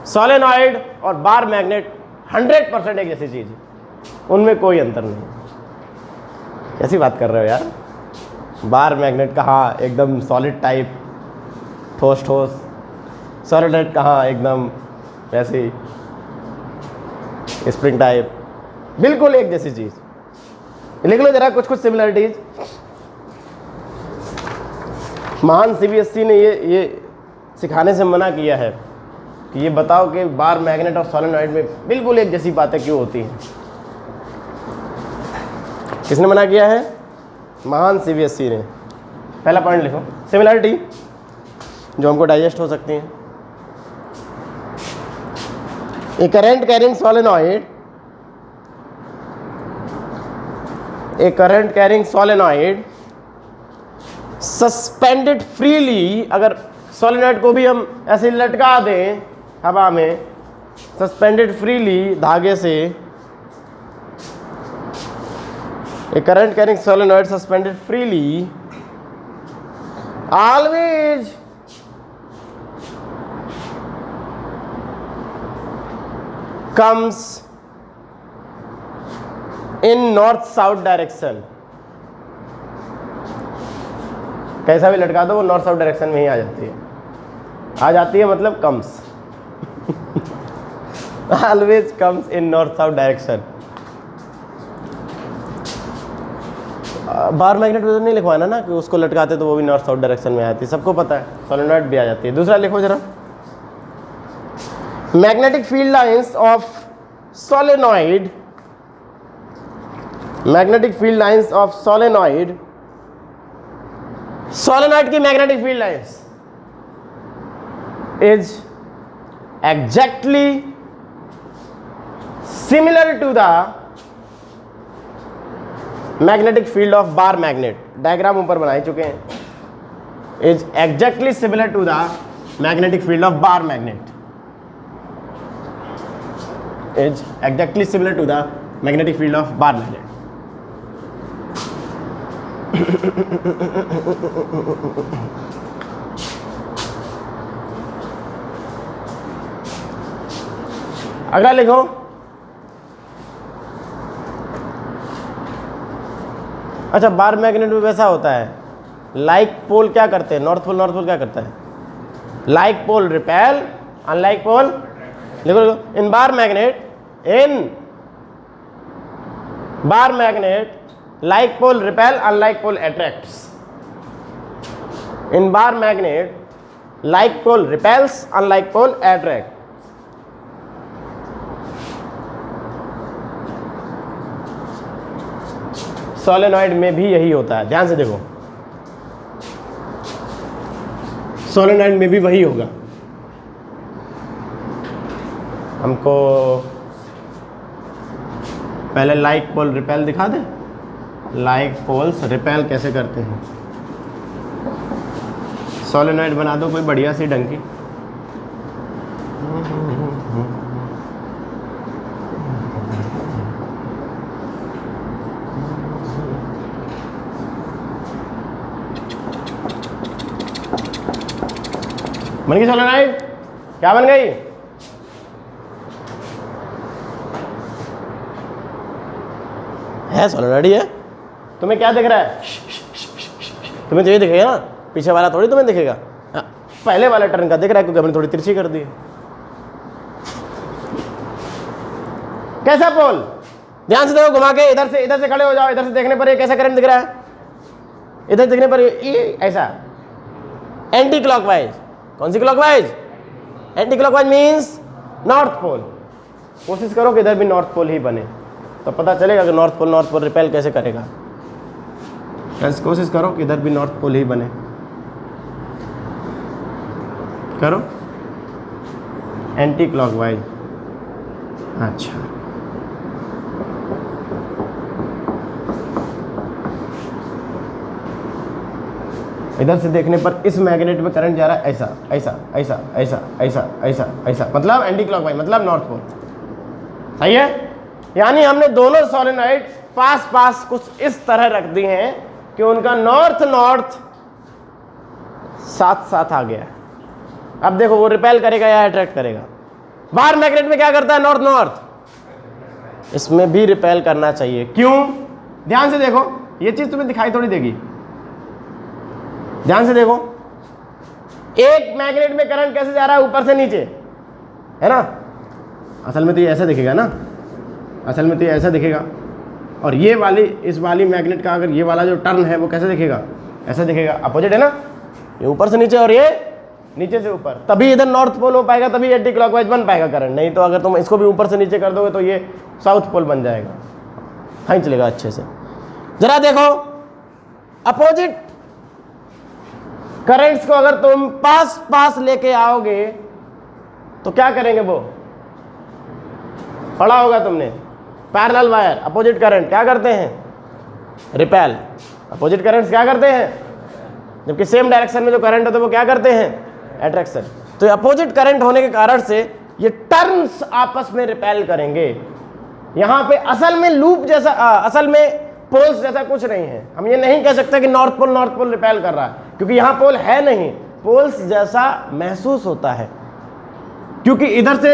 सोलेनॉइड और बार मैग्नेट 100% एक जैसी चीज़ है, उनमें कोई अंतर नहीं। कैसी बात कर रहे हो यार? बार मैग्नेट कहाँ एकदम सॉलिड टाइप, ठोस ठोस, सोलेनॉइड कहाँ एकदम वैसे स्प्रिंग टाइप, बिल्कुल एक जैसी चीज़। लिख लो जरा कुछ कुछ सिमिलरिटीज। महान सीबीएसई ने ये सिखाने से मना किया है कि ये बताओ कि बार मैग्नेट और सोलेनॉइड में बिल्कुल एक जैसी बातें क्यों होती हैं। किसने मना किया है? महान सीबीएसई ने। पहला पॉइंट लिखो, सिमिलरिटी जो हमको डाइजेस्ट हो सकती हैं। A current carrying solenoid, a current carrying solenoid suspended freely, अगर सोलेनॉइड को भी हम ऐसे लटका दें हवा में, सस्पेंडेड फ्रीली धागे से, a current carrying solenoid suspended freely always comes in north south direction. कैसा भी लटका दो वो नॉर्थ साउथ डायरेक्शन में ही आ जाती है, मतलब comes always comes in north south direction. Bar magnet में तो नहीं लिखवाना ना कि उसको लटकाते तो वो भी नॉर्थ साउथ डायरेक्शन में आती है, सबको पता है। सोलेनॉइड भी आ जाती है। दूसरा लिखो जरा, magnetic field lines of solenoid, magnetic field lines of solenoid, solenoid की magnetic field lines is exactly similar to the magnetic field of bar magnet. Diagram ऊपर बना चुके हैं। Is exactly similar to the magnetic field of bar magnet, is exactly similar to the magnetic field of bar magnet. अगला लिखो, अच्छा बार मैग्नेट में वैसा होता है, लाइक पोल क्या करते हैं? नॉर्थ पोल क्या करता है? Like pole repel, unlike pole, लिखो लिखो, इन bar magnet like pole repel, unlike pole attracts. In bar magnet, like pole repels, unlike pole attract. Solenoid में भी यही होता है, ध्यान से देखो, सोलेनॉइड में भी वही होगा। हमको पहले लाइक पोल रिपेल दिखा दे। लाइक पोल्स रिपेल कैसे करते हैं? सोलेनॉइड बना दो कोई बढ़िया सी ढंग की। बन गई सोलेनॉइड? क्या बन गई? है सोलेनॉइड ही है। तुम्हें क्या दिख रहा है? तुम्हें तो ये दिखेगा ना, पीछे वाला थोड़ी तुम्हें दिखेगा। पहले वाला टर्न का दिख रहा है क्योंकि हमने थोड़ी तिरछी कर दी है। कैसा पोल? ध्यान से देखो, घुमा के इधर से खड़े हो जाओ। इधर से देखने पर ये कैसा करंट दिख रहा है? इधर देखने पर ये ऐसा एंटी क्लॉकवाइज। कौन सी clockwise? Anti clockwise means north pole. कोशिश करो कि इधर भी नॉर्थ पोल ही बने, तो पता चलेगा कि नॉर्थ पोल रिपेल कैसे करेगा। कोशिश करो कि इधर भी नॉर्थ पोल ही बने, करो एंटी क्लॉकवाइज। अच्छा, इधर से देखने पर इस मैग्नेट में करंट जा रहा है ऐसा ऐसा ऐसा ऐसा ऐसा ऐसा ऐसा, मतलब एंटी क्लॉकवाइज, मतलब नॉर्थ पोल। सही है? यानी हमने दोनों सोलेनॉइड पास पास कुछ इस तरह रख दिए हैं कि उनका नॉर्थ साथ साथ आ गया। अब देखो वो रिपेल करेगा या अट्रैक्ट करेगा। बाहर मैग्नेट में क्या करता है? नॉर्थ। इसमें भी रिपेल करना चाहिए। क्यों? ध्यान से देखो, ये चीज तुम्हें दिखाई थोड़ी देगी। ध्यान से देखो, एक मैग्नेट में करंट कैसे जा रहा है? ऊपर से नीचे, है ना? असल में तो ये ऐसा दिखेगा ना, असल में तो ये ऐसा दिखेगा। और ये वाली, इस वाली मैग्नेट का अगर ये वाला जो टर्न है वो कैसे दिखेगा? ऐसा दिखेगा। अपोजिट है ना, ये ऊपर से नीचे और ये नीचे से ऊपर, तभी इधर नॉर्थ पोल हो पाएगा, तभी एंटी क्लॉकवाइज बन पाएगा करंट। नहीं तो अगर तुम इसको भी ऊपर से नीचे कर दोगे तो ये साउथ पोल बन जाएगा। खींच लेगा अच्छे से। जरा देखो, अपोजिट करंट्स को अगर तुम पास पास लेके आओगे तो क्या करेंगे? वो पढ़ा होगा तुमने, पैरेलल वायर, अपोजिट करंट क्या करते हैं? रिपेल। अपोजिट करंट्स क्या करते हैं? जबकि सेम डायरेक्शन में जो करंट होता है वो क्या करते हैं? अट्रैक्शन। तो अपोजिट करंट होने के कारण से ये टर्न्स आपस में रिपेल करेंगे। यहां पे असल में लूप जैसा, असल में पोल्स जैसा कुछ नहीं है। हम ये नहीं कह सकते कि नॉर्थ पोल रिपेल कर रहा है, क्योंकि यहां पोल है नहीं। पोल्स जैसा महसूस होता है क्योंकि इधर से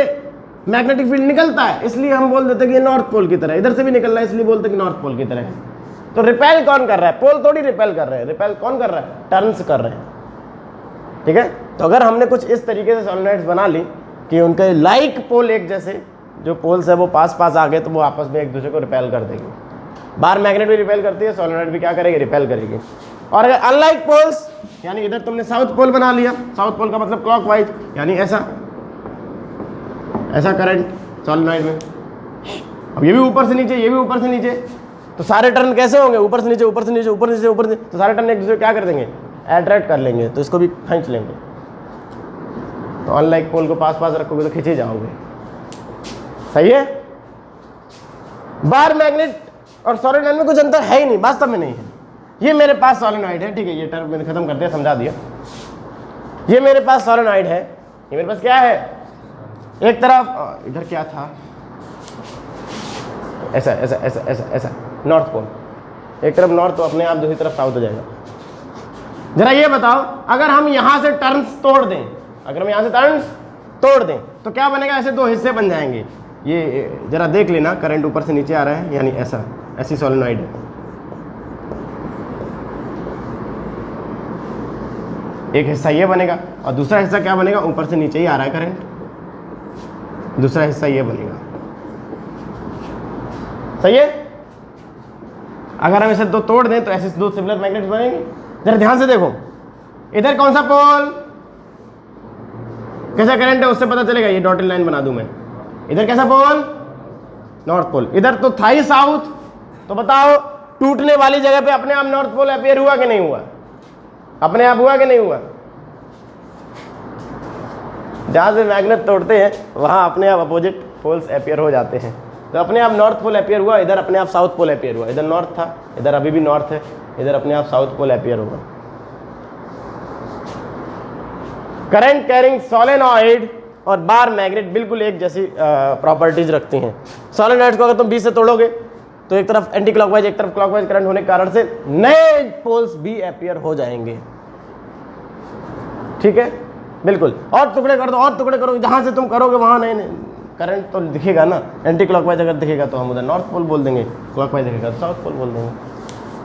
मैग्नेटिक फील्ड निकलता है, इसलिए हम बोल देते हैं कि ये नॉर्थ पोल की तरह। इधर से भी निकल रहा है, इसलिए बोलते हैं कि नॉर्थ पोल की तरह है। तो रिपेल कौन कर रहा है? पोल थोड़ी रिपेल कर रहे हैं। रिपेल कौन कर रहा है? टर्न्स कर रहे हैं। ठीक है? तो अगर हमने कुछ इस तरीके से सोलेनॉइड्स बना ली कि उनके लाइक पोल एक जैसे, जो पोल्स है वो पास पास आ गए, तो वो आपस में एक दूसरे को रिपेल कर देंगे। बाहर मैग्नेट भी रिपेल करती है, सोलेनॉइड भी क्या करेगी? रिपेल करेगी। और अगर अनलाइक पोल्स, यानी इधर तुमने साउथ पोल बना लिया, साउथ पोल का मतलब क्लॉकवाइज, यानी ऐसा ऐसा करंट सोलेनॉइड में। अब ये भी ऊपर से नीचे, ये भी ऊपर से नीचे, तो सारे टर्न कैसे होंगे? ऊपर से नीचे, ऊपर से नीचे, ऊपर से नीचे, ऊपर से, तो सारे टर्न एक दूसरे क्या कर देंगे? अट्रैक्ट कर लेंगे, तो इसको भी खींच लेंगे। तो अनलाइक पोल को पास पास रखोगे तो खींचे जाओगे। सही है? बाहर मैग्नेट और सोलेनॉइड में कुछ अंतर है ही नहीं, वास्तव में नहीं है। ये मेरे पास सोलेनॉइड है, ठीक है, ये टर्म मैंने खत्म कर दिया, समझा दिया। ये मेरे पास सोलेनॉइड है, ये मेरे पास क्या है? एक तरफ इधर क्या था? ऐसा ऐसा ऐसा ऐसा ऐसा नॉर्थ पोल, एक तरफ नॉर्थ तो अपने आप दूसरी तरफ साउथ हो जाएगा। जरा ये बताओ, अगर हम यहां से टर्न्स तोड़ दें, अगर हम यहां से टर्न्स तोड़ दें तो क्या बनेगा? ऐसे दो हिस्से बन जाएंगे। ये जरा देख लेना, करंट ऊपर से नीचे आ रहा है, यानी ऐसा, ऐसी सोलेनॉइड है। एक हिस्सा ये बनेगा और दूसरा हिस्सा क्या बनेगा? ऊपर से नीचे ही आ रहा है करंट, दूसरा हिस्सा ये बनेगा। सही है? अगर हम इसे दो तोड़ दें तो ऐसे दो सिमिलर मैग्नेट्स बनेंगे। जरा ध्यान से देखो, इधर कौन सा पोल, कैसा करंट है उससे पता चलेगा। ये डॉटेड लाइन बना दूं मैं। इधर कैसा पोल? North pole. इधर तो था ही साउथ, तो बताओ टूटने वाली जगह पे अपने आप नॉर्थ पोल अपीयर हुआ कि नहीं हुआ? अपने आप हुआ कि नहीं हुआ? जहां से मैग्नेट तोड़ते हैं वहां अपने आप अपोजिट पोल्स अपीयर हो जाते हैं। तो अपने आप नॉर्थ पोल अपीयर हुआ, इधर अपने आप साउथ पोल अपीयर हुआ। इधर नॉर्थ था, इधर अभी भी नॉर्थ है, इधर अपने आप साउथ पोल अपीयर होगा। करंट कैरिंग सोलेनॉइड और बार मैग्नेट बिल्कुल एक जैसी प्रॉपर्टीज रखती हैं। सोलेनॉइड को अगर तुम बीच से तोड़ोगे तो एक तरफ एंटी क्लॉकवाइज, एक तरफ क्लॉकवाइज करंट होने के कारण से नए पोल्स भी अपीयर हो जाएंगे। ठीक है? बिल्कुल। और टुकड़े कर दो, और टुकड़े करो, जहां से तुम करोगे वहां नहीं करंट तो दिखेगा ना। एंटी क्लॉकवाइज अगर दिखेगा तो हम उधर नॉर्थ पोल बोल देंगे, क्लॉकवाइज दिखेगा तो साउथ पोल बोल देंगे।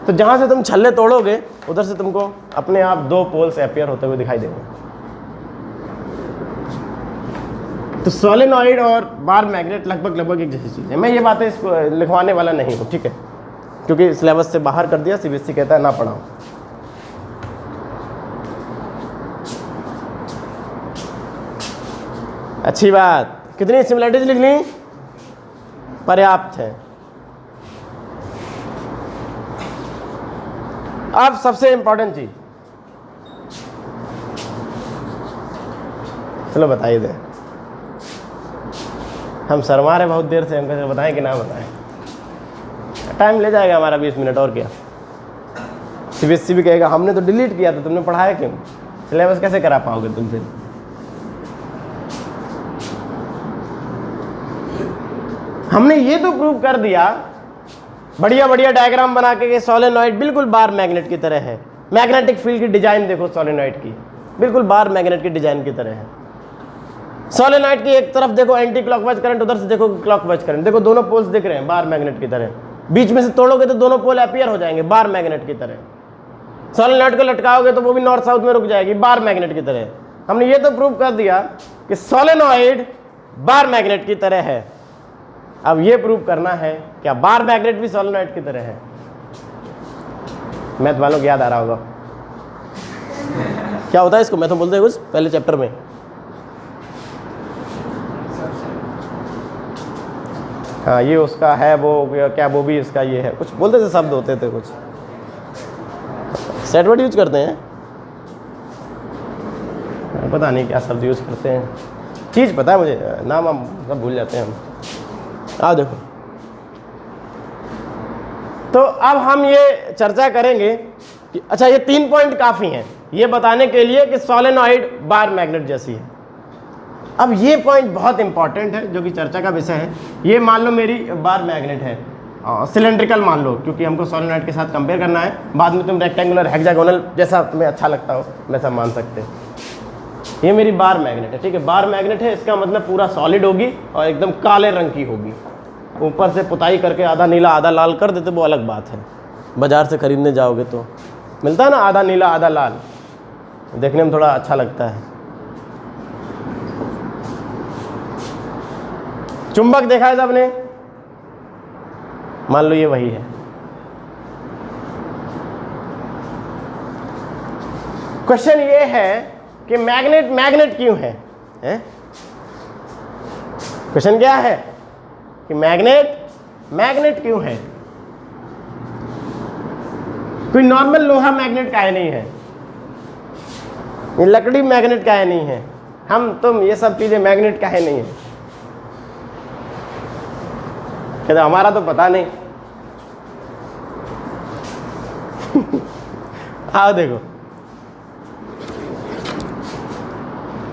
तो जहाँ से तुम छल्ले तोड़ोगे उधर से तुमको अपने आप दो पोल्स अपीयर होते हुए दिखाई देंगे। तो सोलेनॉइड और बार मैग्नेट लगभग एक जैसी चीज़ है। मैं ये बातें इसको लिखवाने वाला नहीं हूँ, ठीक है, क्योंकि सिलेबस से बाहर कर दिया, सीबीएसई कहता है ना पढ़ाओ। अच्छी बात, कितनी सिमिलरिटीज लिख ली? पर्याप्त है। अब सबसे इंपॉर्टेंट चीज, चलो बताइए दे, हम शर्मा रहे बहुत देर से, हम कैसे बताएं कि ना बताएं? टाइम ले जाएगा हमारा 20 मिनट और क्या। सीबीएसई भी कहेगा हमने तो डिलीट किया था, तुमने पढ़ाया क्यों? सिलेबस कैसे करा पाओगे तुम फिर? हमने ये तो प्रूव कर दिया बढ़िया बढ़िया डायग्राम बना के सोलेनॉइड बिल्कुल बार मैग्नेट की तरह है। मैग्नेटिक फील्ड की डिजाइन देखो सोलेनॉइड की, बिल्कुल बार मैग्नेट की डिजाइन की तरह है। सोलेनॉइड की एक तरफ देखो एंटी क्लॉकवाइज करंट, उधर से देखो क्लॉकवाइज करंट, देखो दोनों पोल्स दिख रहे हैं बार मैग्नेट की तरह। बीच में से तोड़ोगे तो दोनों पोल अपीयर हो जाएंगे बार मैग्नेट की तरह। सोलेनॉइड को लटकाओगे तो वो भी नॉर्थ साउथ में रुक जाएगी बार मैग्नेट की तरह। हमने ये तो प्रूव कर दिया कि सोलेनॉइड बार मैग्नेट की तरह है। अब ये प्रूव करना है क्या बार मैग्नेट भी सोलेनॉइड की तरह है? मैथ वालों को याद आ रहा होगा क्या होता है इसको, मैं तो बोलते हैं कुछ पहले चैप्टर में। हाँ ये उसका है, वो क्या वो भी इसका ये है, कुछ बोलते थे, शब्द होते थे कुछ, सेट वर्ड यूज करते हैं, पता नहीं क्या शब्द यूज करते हैं, चीज़ पता है मुझे, नाम हम सब भूल जाते हैं हम। आओ देखो, तो अब हम ये चर्चा करेंगे कि अच्छा ये 3 पॉइंट काफ़ी हैं ये बताने के लिए कि सोलेनॉइड बार मैग्नेट जैसी है। अब ये पॉइंट बहुत इंपॉर्टेंट है जो कि चर्चा का विषय है। ये मान लो मेरी बार मैग्नेट है, सिलेंड्रिकल मान लो, क्योंकि हमको सोलेनॉइड के साथ कंपेयर करना है। बाद में तुम रेक्टेंगुलर हेक्सागोनल जैसा तुम्हें अच्छा लगता हो वैसा मान सकते हो। ये मेरी बार मैग्नेट है, ठीक है, बार मैग्नेट है, इसका मतलब पूरा सॉलिड होगी और एकदम काले रंग की होगी। ऊपर से पुताई करके आधा नीला आधा लाल कर देते वो अलग बात है, बाजार से खरीदने जाओगे तो मिलता है ना आधा नीला आधा लाल, देखने में थोड़ा अच्छा लगता है। चुंबक देखा है सबने, मान लो ये वही है। क्वेश्चन ये है कि मैग्नेट मैग्नेट क्यों है? क्वेश्चन क्या है कि मैग्नेट मैग्नेट क्यों है? कोई नॉर्मल लोहा मैग्नेट काहे नहीं है, ये लकड़ी मैग्नेट काहे नहीं है, हम तुम ये सब चीजें मैग्नेट काहे नहीं है? कहते हमारा तो पता नहीं। आओ देखो,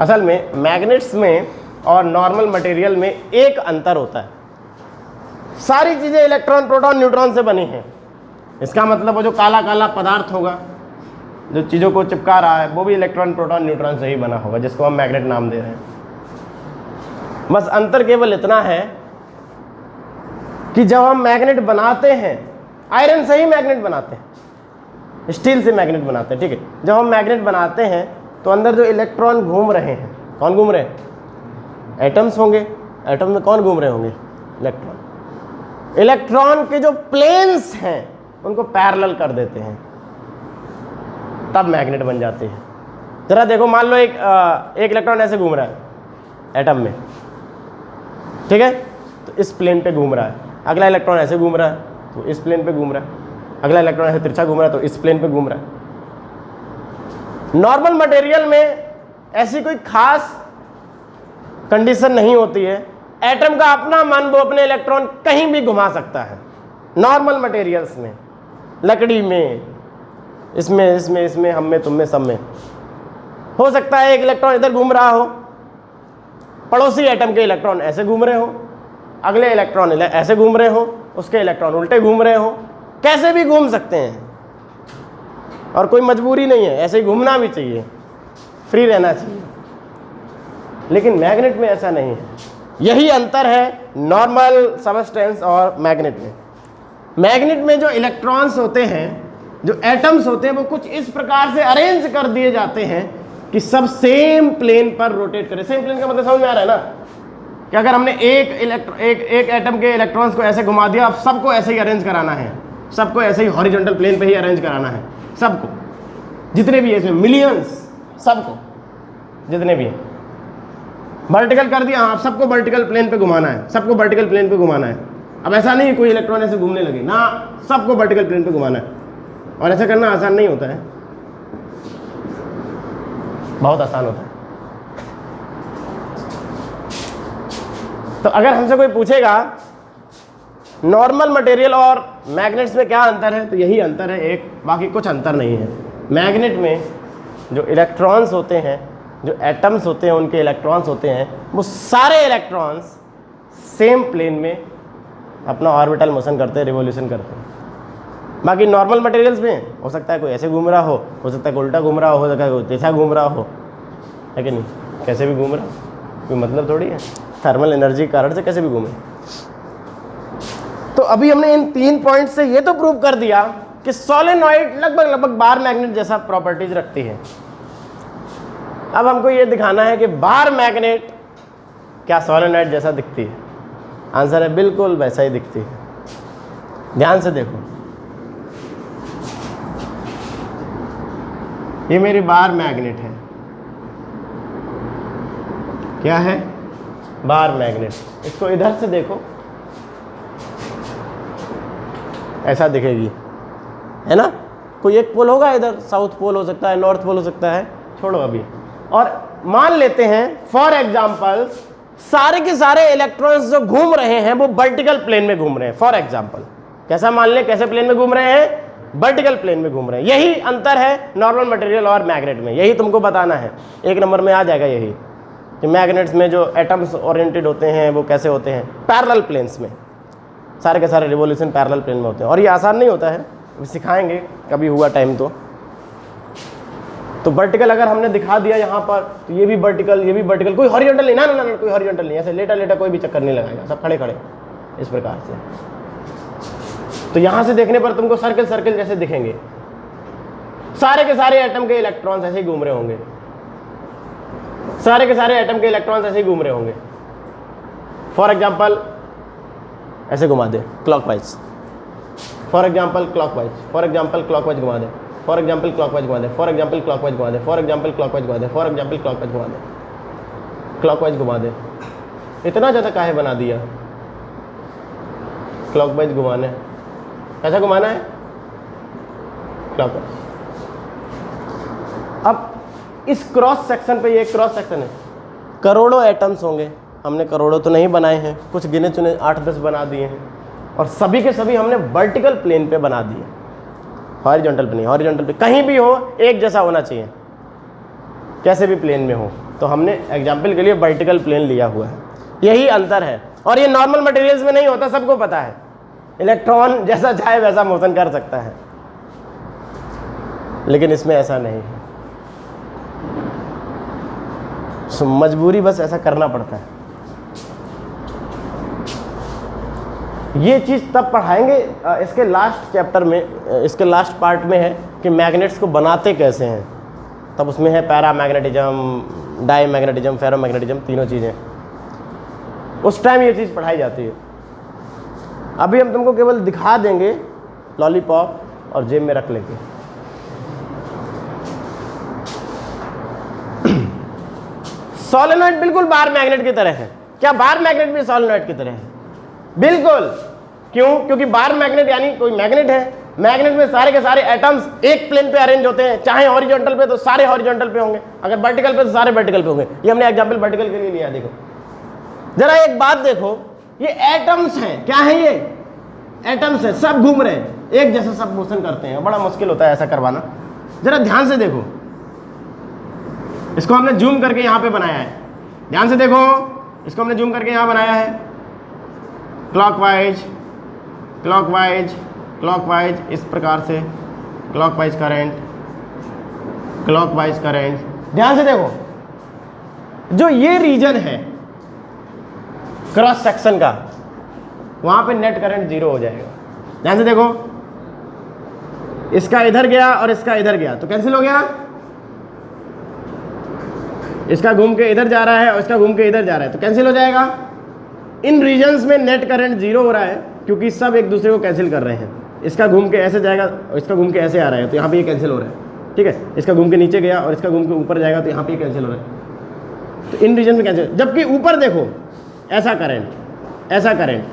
असल में मैग्नेट्स में और नॉर्मल मटेरियल में एक अंतर होता है, सारी चीजें इलेक्ट्रॉन प्रोटॉन न्यूट्रॉन से बनी हैं। इसका मतलब वो जो काला काला पदार्थ होगा जो चीज़ों को चिपका रहा है वो भी इलेक्ट्रॉन प्रोटॉन न्यूट्रॉन से ही बना होगा, जिसको हम मैग्नेट नाम दे रहे हैं। बस अंतर केवल इतना है कि जब हम मैग्नेट बनाते हैं, आयरन से ही मैग्नेट बनाते हैं, स्टील से मैग्नेट बनाते हैं, ठीक है। जब हम मैग्नेट बनाते हैं तो अंदर जो इलेक्ट्रॉन घूम रहे हैं, कौन घूम रहे हैं? एटम्स होंगे, एटम में कौन घूम रहे होंगे? इलेक्ट्रॉन। इलेक्ट्रॉन के जो प्लेन्स हैं उनको पैरेलल कर देते हैं, तब मैग्नेट बन जाते हैं। जरा देखो, मान लो एक इलेक्ट्रॉन ऐसे घूम रहा है एटम में, ठीक है, तो इस प्लेन पे घूम रहा है। अगला इलेक्ट्रॉन ऐसे घूम रहा है तो इस प्लेन पे घूम रहा है। अगला इलेक्ट्रॉन ऐसे तिरछा घूम रहा है तो इस प्लेन पे घूम रहा है। नॉर्मल मटेरियल में ऐसी कोई खास कंडीशन नहीं होती है। एटम का अपना मन वो अपने इलेक्ट्रॉन कहीं भी घुमा सकता है। नॉर्मल मटेरियल्स में, लकड़ी में, इसमें हम में, तुम में, सब में हो सकता है एक इलेक्ट्रॉन इधर घूम रहा हो, पड़ोसी एटम के इलेक्ट्रॉन ऐसे घूम रहे हो, अगले इलेक्ट्रॉन ऐसे घूम रहे हो, उसके इलेक्ट्रॉन उल्टे घूम रहे हो, कैसे भी घूम सकते हैं और कोई मजबूरी नहीं है, ऐसे ही घूमना भी चाहिए, फ्री रहना चाहिए। लेकिन मैग्नेट में ऐसा नहीं है। यही अंतर है नॉर्मल सबस्टेंस और मैग्नेट में। मैग्नेट में जो इलेक्ट्रॉन्स होते हैं जो एटम्स होते हैं वो कुछ इस प्रकार से अरेंज कर दिए जाते हैं कि सब सेम प्लेन पर रोटेट करें। सेम प्लेन का मतलब समझ में आ रहा है ना, कि अगर हमने एक एटम के इलेक्ट्रॉन्स को ऐसे घुमा दिया, अब सबको ऐसे ही अरेंज कराना है, सबको ऐसे ही हॉरिजॉन्टल प्लेन पे ही अरेंज कराना है, सबको, जितने भी है इसमें मिलियंस, सबको जितने भी हैं वर्टिकल कर दिया। हाँ, सबको वर्टिकल प्लेन पे घुमाना है, सबको वर्टिकल प्लेन पे घुमाना है। अब ऐसा नहीं कोई इलेक्ट्रॉन ऐसे घूमने लगे ना, सबको वर्टिकल प्लेन पे घुमाना है। और ऐसा करना आसान नहीं होता है, बहुत आसान होता है। तो अगर हमसे कोई पूछेगा नॉर्मल मटेरियल और मैग्नेट्स में क्या अंतर है, तो यही अंतर है एक, बाकी कुछ अंतर नहीं है। मैग्नेट में जो इलेक्ट्रॉन्स होते हैं, जो एटम्स होते हैं, उनके इलेक्ट्रॉन्स होते हैं, वो सारे इलेक्ट्रॉन्स सेम प्लेन में अपना ऑर्बिटल मोशन करते हैं, रिवोल्यूशन करते हैं। बाकी नॉर्मल मटेरियल्स में हो सकता है कोई ऐसे घूम रहा हो सकता है कोई उल्टा घूम रहा हो सकता है कोई जैसा घूम रहा हो, है कि नहीं, कैसे भी घूम रहा हो, कोई मतलब थोड़ी है, थर्मल एनर्जी के कारण से कैसे भी घूमे। तो अभी हमने इन 3 पॉइंट से ये तो प्रूव कर दिया कि सोलेनॉइड लगभग बार मैग्नेट जैसा प्रॉपर्टीज रखती है। अब हमको ये दिखाना है कि बार मैग्नेट क्या सोलेनॉइड जैसा दिखती है। आंसर है बिल्कुल वैसा ही दिखती है। ध्यान से देखो, ये मेरी बार मैग्नेट है, क्या है, बार मैग्नेट। इसको इधर से देखो, ऐसा दिखेगी, है ना। कोई एक पोल होगा इधर, साउथ पोल हो सकता है, नॉर्थ पोल हो सकता है, छोड़ो अभी। और मान लेते हैं फॉर एग्जांपल सारे के सारे इलेक्ट्रॉन्स जो घूम रहे हैं वो वर्टिकल प्लेन में घूम रहे हैं। फॉर एग्जांपल कैसा मान लें, कैसे प्लेन में घूम रहे हैं, वर्टिकल प्लेन में घूम रहे हैं। यही अंतर है नॉर्मल मटेरियल और मैग्नेट में, यही तुमको बताना है। 1 नंबर में आ जाएगा यही कि मैग्नेट्स में जो एटम्स ओरिएंटेड होते हैं वो कैसे होते हैं, पैरेलल प्लेन्स में, सारे के सारे रिवोल्यूशन पैरेलल प्लेन में होते हैं। और ये आसान नहीं होता है, सिखाएंगे कभी हुआ टाइम तो वर्टिकल अगर हमने दिखा दिया यहाँ पर, तो ये भी वर्टिकल, कोई हॉरिजॉन्टल नहीं, ना कोई हॉरिजॉन्टल नहीं, ऐसे लेटा कोई भी चक्कर नहीं लगाएगा, सब खड़े खड़े इस प्रकार से। तो यहाँ से देखने पर तुमको सर्कल जैसे दिखेंगे, सारे के सारे एटम के इलेक्ट्रॉन्स ऐसे ही घूम रहे होंगे, सारे के सारे एटम के इलेक्ट्रॉन्स ऐसे ही घूम रहे होंगे। फॉर एग्जाम्पल ऐसे घुमा दे clockwise, for example clockwise, for example clockwise घुमा दे, फॉर एग्जाम्पल क्लॉकवाइज घुमा दे, फॉर एग्जाम्पल क्लॉकवाइज घुमा दे, फॉर एग्जाम्पल क्लॉकवाइज घुमा दे, फॉर एग्जाम्पल क्लॉकवाइज घुमा दे, क्लॉकवाइज घुमा दे। इतना ज़्यादा काहे बना दिया, क्लॉकवाइज घुमाने, कैसा घुमाना है, क्लॉकवाइज। अब इस क्रॉस सेक्शन पे, ये क्रॉस सेक्शन है, करोड़ों एटम्स होंगे, हमने करोड़ों तो नहीं बनाए हैं, कुछ गिने चुने 8-10 बना दिए हैं, और सभी के सभी हमने वर्टिकल प्लेन पे बना दिए, हॉरिजॉन्टल पे नहीं। हॉरिजॉन्टल पे कहीं भी हो एक जैसा होना चाहिए, कैसे भी प्लेन में हो। तो हमने एग्जाम्पल के लिए वर्टिकल प्लेन लिया हुआ है, यही अंतर है। और ये नॉर्मल मटेरियल्स में नहीं होता, सबको पता है। इलेक्ट्रॉन जैसा चाहे वैसा मोशन कर सकता है, लेकिन इसमें ऐसा नहीं है, सो मजबूरी बस ऐसा करना पड़ता है। ये चीज़ तब पढ़ाएंगे, इसके लास्ट चैप्टर में, इसके लास्ट पार्ट में है कि मैग्नेट्स को बनाते कैसे हैं, तब उसमें है पैरामैग्नेटिज्म, डाईमैग्नेटिज्म, फेरोमैग्नेटिज्म, तीनों चीज़ें उस टाइम ये चीज़ पढ़ाई जाती है। अभी हम तुमको केवल दिखा देंगे लॉलीपॉप और जेब में रख लेंगे। सोलेनॉइड बिल्कुल बार मैग्नेट की तरह है। क्या बार मैग्नेट भी सोलेनॉइड की तरह है? बिल्कुल। क्यों? क्योंकि बार मैग्नेट यानी कोई मैग्नेट है, मैग्नेट में सारे के सारे एटम्स एक प्लेन पे अरेंज होते हैं, चाहे हॉरिजॉन्टल पे तो सारे हॉरिजॉन्टल पे होंगे, अगर वर्टिकल पे तो सारे वर्टिकल पे होंगे। ये हमने एग्जांपल वर्टिकल के लिए लिया। देखो जरा एक बात देखो, ये एटम्स हैं, क्या है ये? एटम्स है, सब घूम रहे हैं, एक जैसा सब मोशन करते हैं, बड़ा मुश्किल होता है ऐसा करवाना। जरा ध्यान से देखो, इसको हमने जूम करके यहाँ पे बनाया है, ध्यान से देखो, इसको हमने जूम करके यहाँ बनाया है, क्लॉकवाइज क्लॉकवाइज क्लॉकवाइज, इस प्रकार से क्लॉकवाइज करंट, क्लॉकवाइज करंट। ध्यान से देखो, जो ये रीजन है क्रॉस सेक्शन का, वहां पे नेट करंट 0 हो जाएगा। ध्यान से देखो, इसका इधर गया और इसका इधर गया तो कैंसिल हो गया। इसका घूम के इधर जा रहा है और इसका घूम के इधर जा रहा है तो कैंसिल हो जाएगा। इन रीजन्स में नेट करंट जीरो हो रहा है क्योंकि सब एक दूसरे को कैंसिल कर रहे हैं। इसका घूम के ऐसे जाएगा और इसका घूम के ऐसे आ रहा है तो यहाँ पे ये कैंसिल हो रहा है, ठीक है। इसका घूम के नीचे गया और इसका घूम के ऊपर जाएगा तो यहाँ पे ये कैंसिल हो रहा है। तो इन रीजन में कैंसिल। जबकि ऊपर देखो, ऐसा करंट, ऐसा करंट,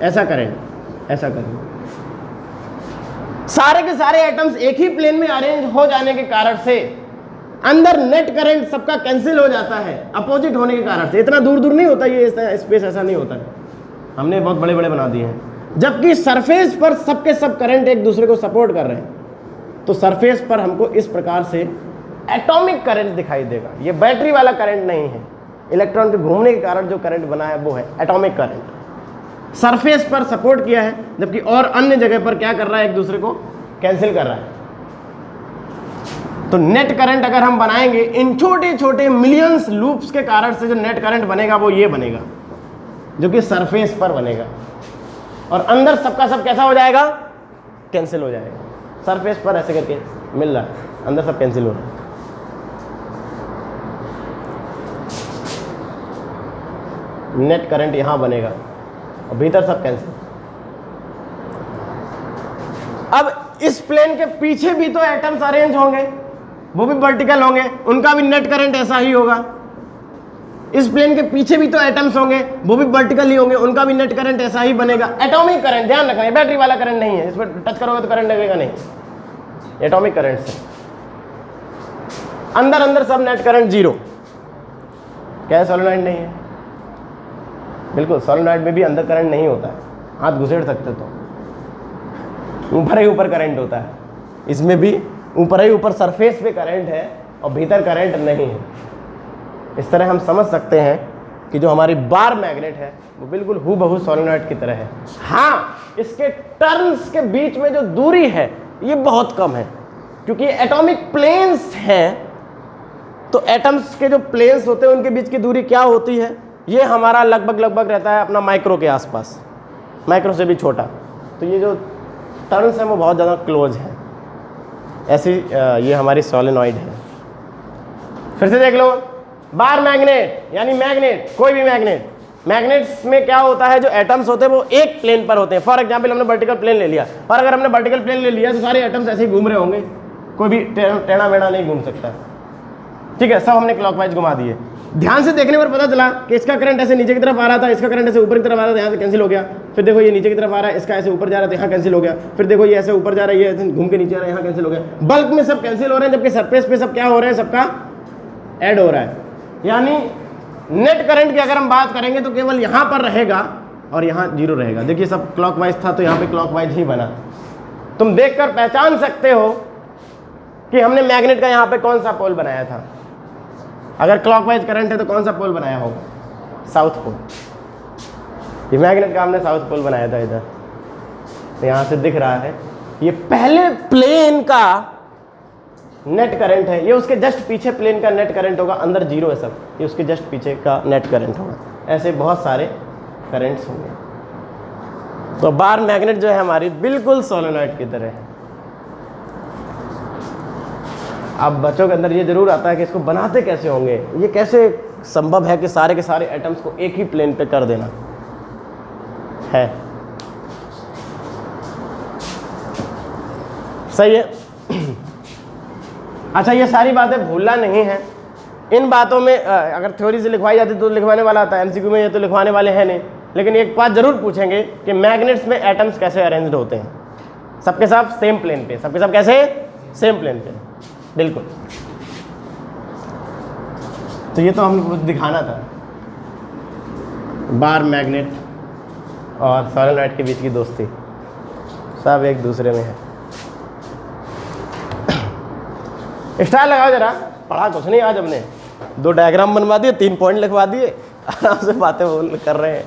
ऐसा करंट, ऐसा करंट, सारे के सारे एटम्स एक ही प्लेन में अरेंज हो जाने के कारण से अंदर नेट करंट सबका कैंसिल हो जाता है अपोजिट होने के कारण से। इतना दूर दूर नहीं होता ये स्पेस, ऐसा नहीं होता है, हमने बहुत बड़े बड़े बना दिए हैं। जबकि सरफेस पर सबके सब करंट एक दूसरे को सपोर्ट कर रहे हैं तो सरफेस पर हमको इस प्रकार से एटॉमिक करंट दिखाई देगा। ये बैटरी वाला करंट नहीं है, इलेक्ट्रॉन के घूमने के कारण जो करंट बना है वो है एटॉमिक करंट। सरफेस पर सपोर्ट किया है जबकि और अन्य जगह पर क्या कर रहा है, एक दूसरे को कैंसिल कर रहा है। तो नेट करंट अगर हम बनाएंगे इन छोटे छोटे मिलियंस लूप्स के कारण से जो नेट करंट बनेगा वो ये बनेगा जो कि सरफेस पर बनेगा और अंदर सबका सब कैसा हो जाएगा, कैंसिल हो जाएगा। सरफेस पर ऐसे करके मिल रहा है, अंदर सब कैंसिल हो रहा है। नेट करंट यहां बनेगा और भीतर सब कैंसिल। अब इस प्लेन के पीछे भी तो एटम्स अरेंज होंगे, वो भी वर्टिकल होंगे, उनका भी नेट करंट ऐसा ही होगा। इस प्लेन के पीछे भी तो एटम्स होंगे, वो भी वर्टिकल ही होंगे, उनका भी नेट करंट ऐसा ही बनेगा। एटॉमिक करंट, ध्यान रखना, बैटरी वाला करंट नहीं है, इस पर टच करोगे तो करंट लगेगा नहीं, एटॉमिक करंट से। अंदर अंदर सब नेट करंट जीरो। क्या सोलेनॉइड नहीं है? बिल्कुल, सोलेनॉइड में भी अंदर करंट नहीं होता है, हाथ घुसेड़ सकते तो ऊपर ही ऊपर करंट होता है। इसमें भी ऊपर ही ऊपर सरफेस पे करंट है और भीतर करंट नहीं है। इस तरह हम समझ सकते हैं कि जो हमारी बार मैग्नेट है वो बिल्कुल हूबहू सोलेनॉइड की तरह है। हाँ, इसके टर्न्स के बीच में जो दूरी है ये बहुत कम है क्योंकि एटॉमिक प्लेन्स हैं। तो एटम्स के जो प्लेन्स होते हैं उनके बीच की दूरी क्या होती है, ये हमारा लगभग रहता है अपना माइक्रो के आसपास, माइक्रो से भी छोटा। तो ये जो टर्न्स हैं वो बहुत ज़्यादा क्लोज है। ऐसी ये हमारी सोलेनॉइड है। फिर से देख लो, बार मैग्नेट यानी मैग्नेट, कोई भी मैग्नेट, मैग्नेट्स में क्या होता है, जो एटम्स होते हैं वो एक प्लेन पर होते हैं। फॉर एग्जांपल हमने वर्टिकल प्लेन ले लिया और अगर हमने वर्टिकल प्लेन ले लिया तो सारे एटम्स ऐसे ही घूम रहे होंगे, कोई भी टेढ़ा मेढ़ा नहीं घूम सकता, ठीक है। सब हमने क्लॉकवाइज घुमा दिए। ध्यान से देखने पर पता चला कि इसका करंट ऐसे नीचे की तरफ आ रहा था, इसका करंट ऐसे ऊपर की तरफ आ रहा था, यहाँ से कैंसिल हो गया। फिर देखो ये नीचे की तरफ आ रहा है, इसका ऐसे ऊपर जा रहा था, यहाँ कैंसिल हो गया। फिर देखो ये ऐसे ऊपर जा रहा है, ये ऐसे घूम के नीचे आ रहा है, यहाँ कैंसिल हो गया। बल्क में सब कैंसिल हो रहे हैं जबकि सरफेस पे सब क्या हो रहे हैं, सबका ऐड हो रहा है। यानी नेट करंट की अगर हम बात करेंगे तो केवल यहाँ पर रहेगा और यहाँ जीरो रहेगा। देखिए सब क्लॉकवाइज था तो यहाँ पे क्लॉकवाइज ही बना। तुम देखकर पहचान सकते हो कि हमने मैग्नेट का यहाँ पे कौन सा पोल बनाया था। अगर क्लॉकवाइज करंट है तो कौन सा पोल बनाया होगा, साउथ पोल। ये मैग्नेट का हमने साउथ पोल बनाया था इधर, तो यहाँ से दिख रहा है ये पहले प्लेन का नेट करंट है, ये उसके जस्ट पीछे प्लेन का नेट करंट होगा, अंदर जीरो है सब, ये उसके जस्ट पीछे का नेट करंट होगा। ऐसे बहुत सारे करंट्स होंगे। तो बार मैग्नेट जो है हमारी बिल्कुल सोलेनॉइड की तरह है। अब बच्चों के अंदर ये जरूर आता है कि इसको बनाते कैसे होंगे, ये कैसे संभव है कि सारे के सारे एटम्स को एक ही प्लेन पे कर देना है। सही है। अच्छा, ये सारी बातें भूलना नहीं है। इन बातों में अगर थ्योरी से लिखवाई जाती तो लिखवाने वाला आता है, एमसीक्यू में ये तो लिखवाने वाले हैं नहीं, लेकिन एक बात जरूर पूछेंगे कि मैग्नेट्स में एटम्स कैसे अरेंज्ड होते हैं। सबके सब सेम प्लेन पे, सबके सब कैसे सेम प्लेन पे, बिल्कुल। तो ये तो हमको दिखाना था, बार मैग्नेट और सोलेनॉइड के बीच की दोस्ती सब एक दूसरे में है। स्टाइल लगाओ जरा, पढ़ा कुछ नहीं आज हमने, 2 डायग्राम बनवा दिए, 3 पॉइंट लिखवा दिए, आराम से बातें बोल कर रहे हैं।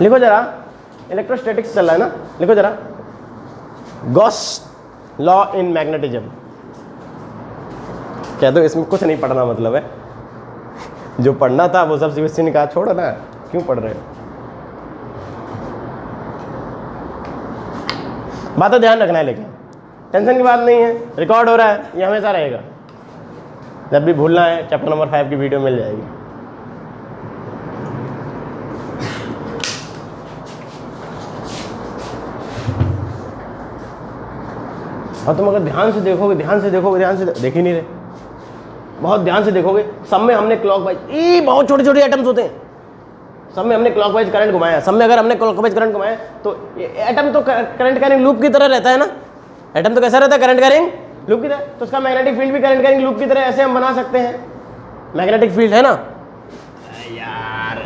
लिखो जरा, इलेक्ट्रोस्टैटिक्स चल रहा है ना, लिखो जरा, गॉस लॉ इन मैग्नेटिज्म। कह दो इसमें कुछ नहीं पढ़ना मतलब है, जो पढ़ना था वो सब सीबीएसई ने कहा छोड़ो ना, क्यों पढ़ रहे हो। बातें ध्यान रखना है, लेकिन टेंशन की बात नहीं है, रिकॉर्ड हो रहा है, ये हमेशा रहेगा। जब भी भूलना है चैप्टर नंबर 5 की वीडियो मिल जाएगी। और तुम अगर ध्यान से देखोगे, देख ही नहीं रहे, बहुत ध्यान से देखोगे, सब में हमने क्लॉकवाइज, बहुत छोटे छोटे एटम्स होते हैं, सब में हमने क्लॉकवाइज करंट घुमाया, सब में अगर हमने क्लॉकवाइज करंट घुमाया तो एटम तो करंट कैरिंग लूप की तरह रहता है ना। एटम तो कैसा रहता है, करंट कैरिंग लूप की तरह, तो उसका मैग्नेटिक फील्ड भी करंट कैरिंग लूप की तरह ऐसे हम बना सकते हैं। मैग्नेटिक फील्ड है ना यार,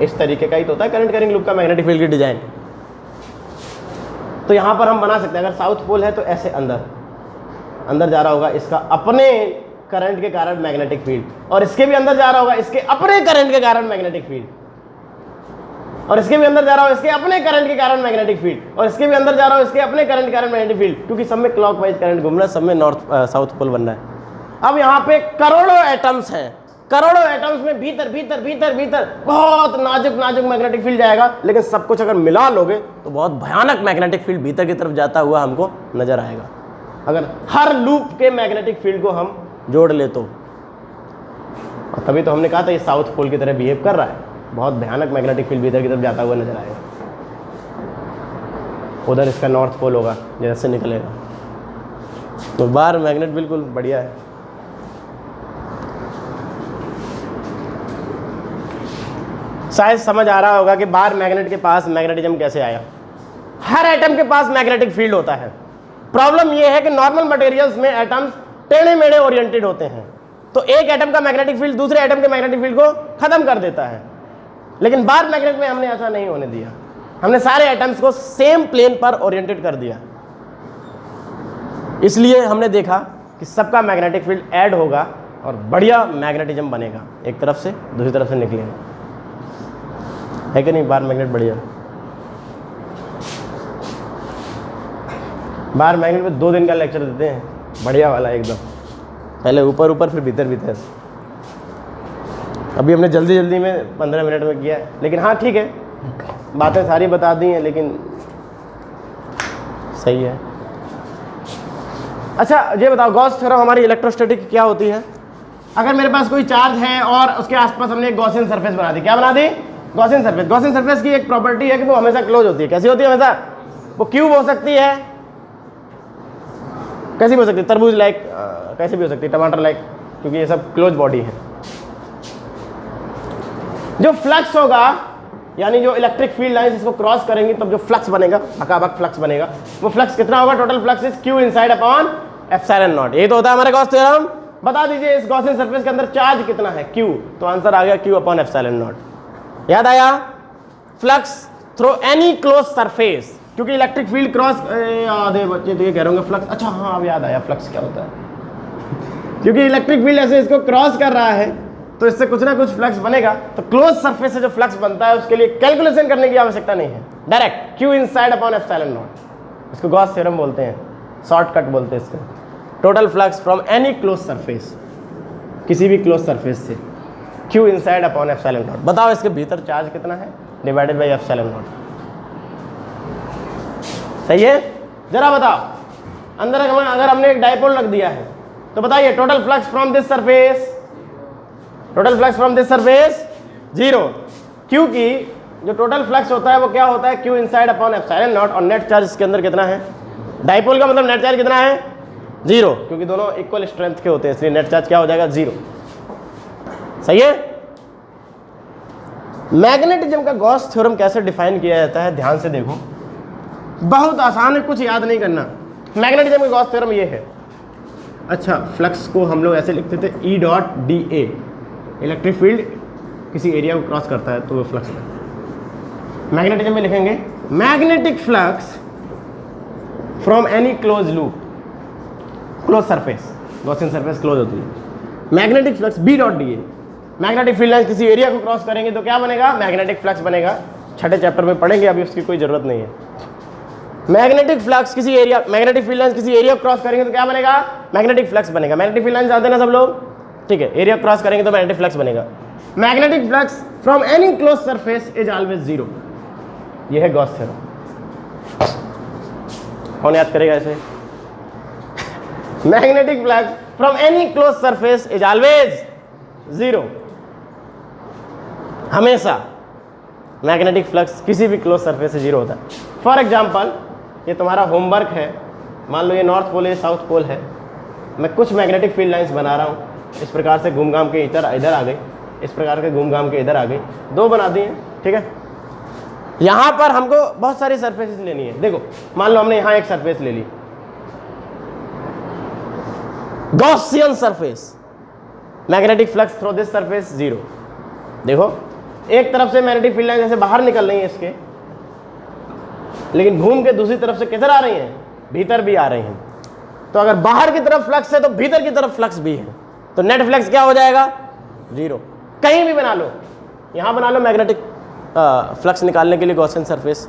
इस तरीके का ही तो होता है करंट कैरिंग लूप का मैग्नेटिक फील्ड की डिजाइन। तो यहां पर हम बना सकते हैं, अगर साउथ पोल है तो ऐसे अंदर जा रहा होगा इसका अपने करंट के कारण मैग्नेटिक फील्ड, और इसके भी अंदर जा रहा होगा इसके अपने करंट के कारण मैग्नेटिक फील्ड, और इसके भी अंदर जा रहा हो इसके अपने करंट के कारण मैग्नेटिक फील्ड, और इसके भी अंदर जा रहा हो इसके अपने करंट के कारण मैग्नेटिक फील्ड, क्योंकि सब में क्लॉकवाइज करंट घूम रहा है, सब में साउथ पोल बन रहा है। अब यहाँ पे करोड़ों एटम्स हैं, करोड़ों एटम्स में भीतर भीतर भीतर भीतर बहुत नाजुक मैग्नेटिक फील्ड जाएगा, लेकिन सब कुछ अगर मिला लोगे तो बहुत भयानक मैग्नेटिक फील्ड भीतर की तरफ जाता हुआ हमको नजर आएगा, अगर हर लूप के मैग्नेटिक फील्ड को हम जोड़ ले तो। और तभी तो हमने कहा था ये साउथ पोल की तरह बिहेव कर रहा है, बहुत भयानक मैग्नेटिक फील्ड भीतर की तरफ जाता हुआ नजर आएगा। उधर इसका नॉर्थ पोल होगा जैसे से निकलेगा, तो बाहर मैग्नेट बिल्कुल बढ़िया है। शायद समझ आ रहा होगा कि बाहर मैग्नेट के पास मैग्नेटिज्म कैसे आया। हर एटम के पास मैग्नेटिक फील्ड होता है। प्रॉब्लम यह है कि नॉर्मल मटेरियल्स में एटम्स टेढ़े मेढ़े ओरिएंटेड होते हैं, तो एक एटम का मैग्नेटिक फील्ड दूसरे एटम के मैग्नेटिक फील्ड को खत्म कर देता है, लेकिन बार मैग्नेट में हमने ऐसा नहीं होने दिया, हमने सारे एटम्स को सेम प्लेन पर ओरिएंटेड कर दिया। इसलिए हमने देखा कि सबका मैग्नेटिक फील्ड ऐड होगा और बढ़िया मैग्नेटिज्म बनेगा, एक तरफ से दूसरी तरफ से निकलेगा, है कि नहीं। बार मैग्नेट बढ़िया, बार मैग्नेट पे 2 दिन का लेक्चर देते हैं, बढ़िया वाला एकदम, पहले ऊपर ऊपर फिर भीतर भीतर। अभी हमने जल्दी जल्दी में 15 मिनट में किया है, लेकिन हाँ ठीक है, बातें सारी बता दी हैं, लेकिन सही है। अच्छा ये बताओ, गॉस थ्योरम हमारी इलेक्ट्रोस्टैटिक क्या होती है। अगर मेरे पास कोई चार्ज है और उसके आसपास हमने एक गॉसियन सरफेस बना दी, क्या बना दी, गॉसियन सरफेस। गॉसियन सरफेस की एक प्रॉपर्टी है कि वो हमेशा क्लोज होती है। कैसी होती है हमेशा, वो क्यूब हो सकती है, कैसी भी हो सकती है, तरबूज लाइक, कैसे भी हो सकती है, टमाटर लाइक, क्योंकि ये सब क्लोज बॉडी है। जो फ्लक्स होगा, यानी जो इलेक्ट्रिक फील्ड लाइंस इसको क्रॉस करेंगी तब जो फ्लक्स बनेगा, बकाबक फ्लक्स बनेगा, वो फ्लक्स कितना होगा, total flux is Q inside upon epsilon not. ये तो होता है हमारे गॉस थ्योरम। बता दीजिए इस गॉसियन सरफेस के अंदर चार्ज कितना है, क्यू, तो आंसर आ गया क्यू अपॉन एप्सिलॉन नॉट। याद आया, flux through any close surface, क्योंकि इलेक्ट्रिक फील्ड क्रॉस, आधे बच्चे तो ये कह रहे होंगे फ्लक्स, अच्छा हाँ अब याद आया फ्लक्स क्या होता है, क्योंकि इलेक्ट्रिक फील्ड ऐसे इसको क्रॉस कर रहा है तो इससे कुछ ना कुछ फ्लक्स बनेगा। तो क्लोज सरफेस से जो फ्लक्स बनता है उसके लिए कैलकुलेशन करने की आवश्यकता नहीं है, direct Q inside upon epsilon not. इसको गॉस थ्योरम बोलते हैं, शॉर्टकट बोलते हैं इसको। Total flux from any close surface, किसी भी क्लोज सरफेस से, Q inside upon epsilon not. बताओ इसके भीतर चार्ज कितना है, डिवाइडेड बाई एप्सिलॉन नॉट। सही है, जरा बताओ, अंदर अगर हमने एक डाइपोल रख दिया है तो बताइए total flux from this surface, total flux from this surface 0, क्योंकि जो टोटल फ्लक्स होता है वो क्या होता है, Q inside upon epsilon not, और नेट चार्ज इसके अंदर कितना है, डाइपोल का मतलब नेट चार्ज कितना है, 0, क्योंकि दोनों इक्वल स्ट्रेंथ के होते हैं, इसलिए नेट चार्ज क्या हो जाएगा, 0। सही है। मैग्नेटिज्म का गॉस थ्योरम कैसे डिफाइन किया जाता है, ध्यान से देखो, बहुत आसान है, कुछ याद नहीं करना। मैग्नेटिज्म का गॉस थ्योरम ये है। अच्छा, फ्लक्स को हम लोग ऐसे लिखते थे E dot D A, electric field किसी एरिया को क्रॉस करता है तो वो फ्लक्स है। मैग्नेटिज्म में लिखेंगे magnetic flux from any close loop, close surface, Gaussian surface close होती है। Magnetic flux B dot D A, magnetic field lines किसी एरिया को क्रॉस करेंगे तो क्या बनेगा, मैग्नेटिक फ्लक्स बनेगा। छठे चैप्टर में पढ़ेंगे, अभी उसकी कोई जरूरत नहीं है। मैग्नेटिक फ्लक्स किसी एरिया, मैग्नेटिक फील्ड लाइंस किसी एरिया को क्रॉस करेंगे तो क्या बनेगा, मैग्नेटिक फ्लक्स बनेगा। मैग्नेटिक फील्ड लाइंस जानते हैं ना सब लोग, ठीक है, एरिया क्रॉस करेंगे तो मैग्नेटिक फ्लक्स बनेगा। Magnetic flux from any close surface is always 0, यह है गॉस थ्योरम। कौन याद करेगा इसे? Magnetic flux from any close surface is always 0। हमेशा मैग्नेटिक फ्लक्स किसी भी क्लोज सरफेस से 0 होता है। फॉर एग्जाम्पल, ये तुम्हारा होमवर्क है, मान लो ये नॉर्थ पोल है, साउथ पोल है, मैं कुछ मैग्नेटिक फील्ड लाइंस बना रहा हूँ, इस प्रकार से घूम घाम के इधर आ गई, इस प्रकार के घूम घाम के इधर आ गई, 2 बना दी हैं, ठीक है। यहाँ पर हमको बहुत सारी सरफेसेस लेनी है। देखो मान लो हमने यहाँ एक सरफेस ले ली, Gaussian surface, magnetic flux through this surface 0। देखो एक तरफ से मैग्नेटिक फील्ड लाइन जैसे बाहर निकल रही है इसके, लेकिन घूम के दूसरी तरफ से किधर आ रही हैं? भीतर भी आ रही हैं। तो अगर बाहर की तरफ फ्लक्स है तो भीतर की तरफ फ्लक्स भी है, तो नेट फ्लक्स क्या हो जाएगा? 0। कहीं भी बना लो, यहाँ बना लो मैग्नेटिक फ्लक्स निकालने के लिए गॉसियन सरफेस,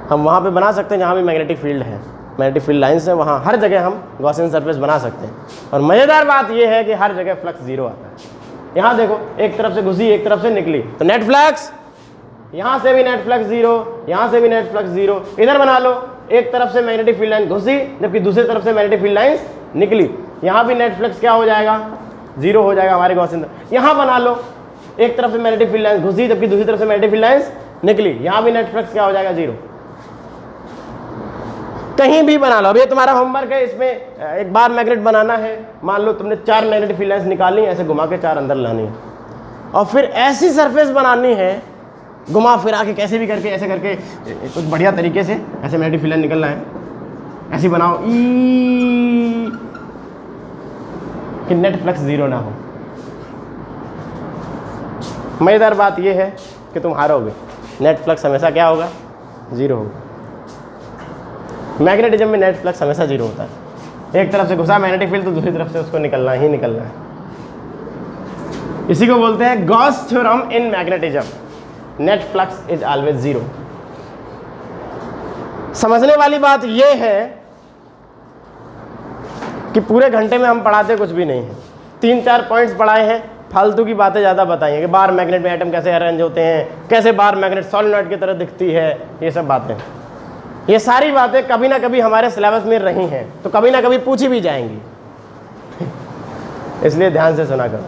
हम वहाँ पे बना सकते हैं जहाँ भी मैग्नेटिक फील्ड है, मैग्नेटिक फील्ड लाइन्स है, वहाँ हर जगह हम गॉसियन सरफेस बना सकते हैं। और मज़ेदार बात यह है कि हर जगह फ्लक्स 0 आता है। यहाँ देखो एक तरफ से घुसी एक तरफ से निकली, तो नेट फ्लक्स, यहाँ से भी नेट फ्लक्स 0, यहाँ से भी नेट फ्लक्स 0। इधर बना लो, एक तरफ से मैग्नेटिक फील्ड लाइन घुसी जबकि दूसरी तरफ से मैग्नेटिक फील्ड लाइन्स निकली, यहाँ भी नेट फ्लक्स क्या हो जाएगा? 0 हो जाएगा हमारे गॉसियन। यहाँ बना लो, एक तरफ से मैग्नेटिक फील्ड लाइन्स घुसी जबकि दूसरी तरफ से मैग्नेटिक फील्ड लाइन्स निकली, यहाँ भी नेट फ्लक्स क्या हो जाएगा? 0। कहीं भी बना लो। अब ये तुम्हारा होमवर्क है, इसमें एक बार मैग्नेट बनाना है, मान लो तुमने 4 मैग्नेटिक फील्ड लाइन्स निकाली, ऐसे घुमा के 4 अंदर लानी है, और फिर ऐसी सरफेस बनानी है घुमा फिरा के कैसे भी करके, ऐसे करके कुछ बढ़िया तरीके से ऐसे मैग्नेटिक फील्ड लाइन निकलना है, ऐसी बनाओ कि नेट फ्लक्स 0 ना हो। मज़ेदार बात यह है कि तुम हारोगे, नेट फ्लक्स हमेशा क्या होगा? 0 होगा। मैग्नेटिज्म में नेट फ्लक्स हमेशा 0 होता है। एक तरफ से घुसा मैग्नेटिक फील्ड तो दूसरी तरफ से उसको निकलना ही निकलना है। इसी को बोलते हैं Gauss theorem in magnetism, net flux is always 0। समझने वाली बात यह है कि पूरे घंटे में हम पढ़ाते कुछ भी नहीं है, 3-4 पॉइंट्स पढ़ाए हैं, फालतू की बातें ज़्यादा बताई हैं कि बार मैग्नेट में एटम कैसे अरेंज होते हैं, कैसे बार मैग्नेट सॉलिनॉइड की तरह दिखती है, ये सब बातें, ये सारी बातें कभी ना कभी हमारे सिलेबस में रही हैं, तो कभी ना कभी पूछी भी जाएंगी। इसलिए ध्यान से सुना करो।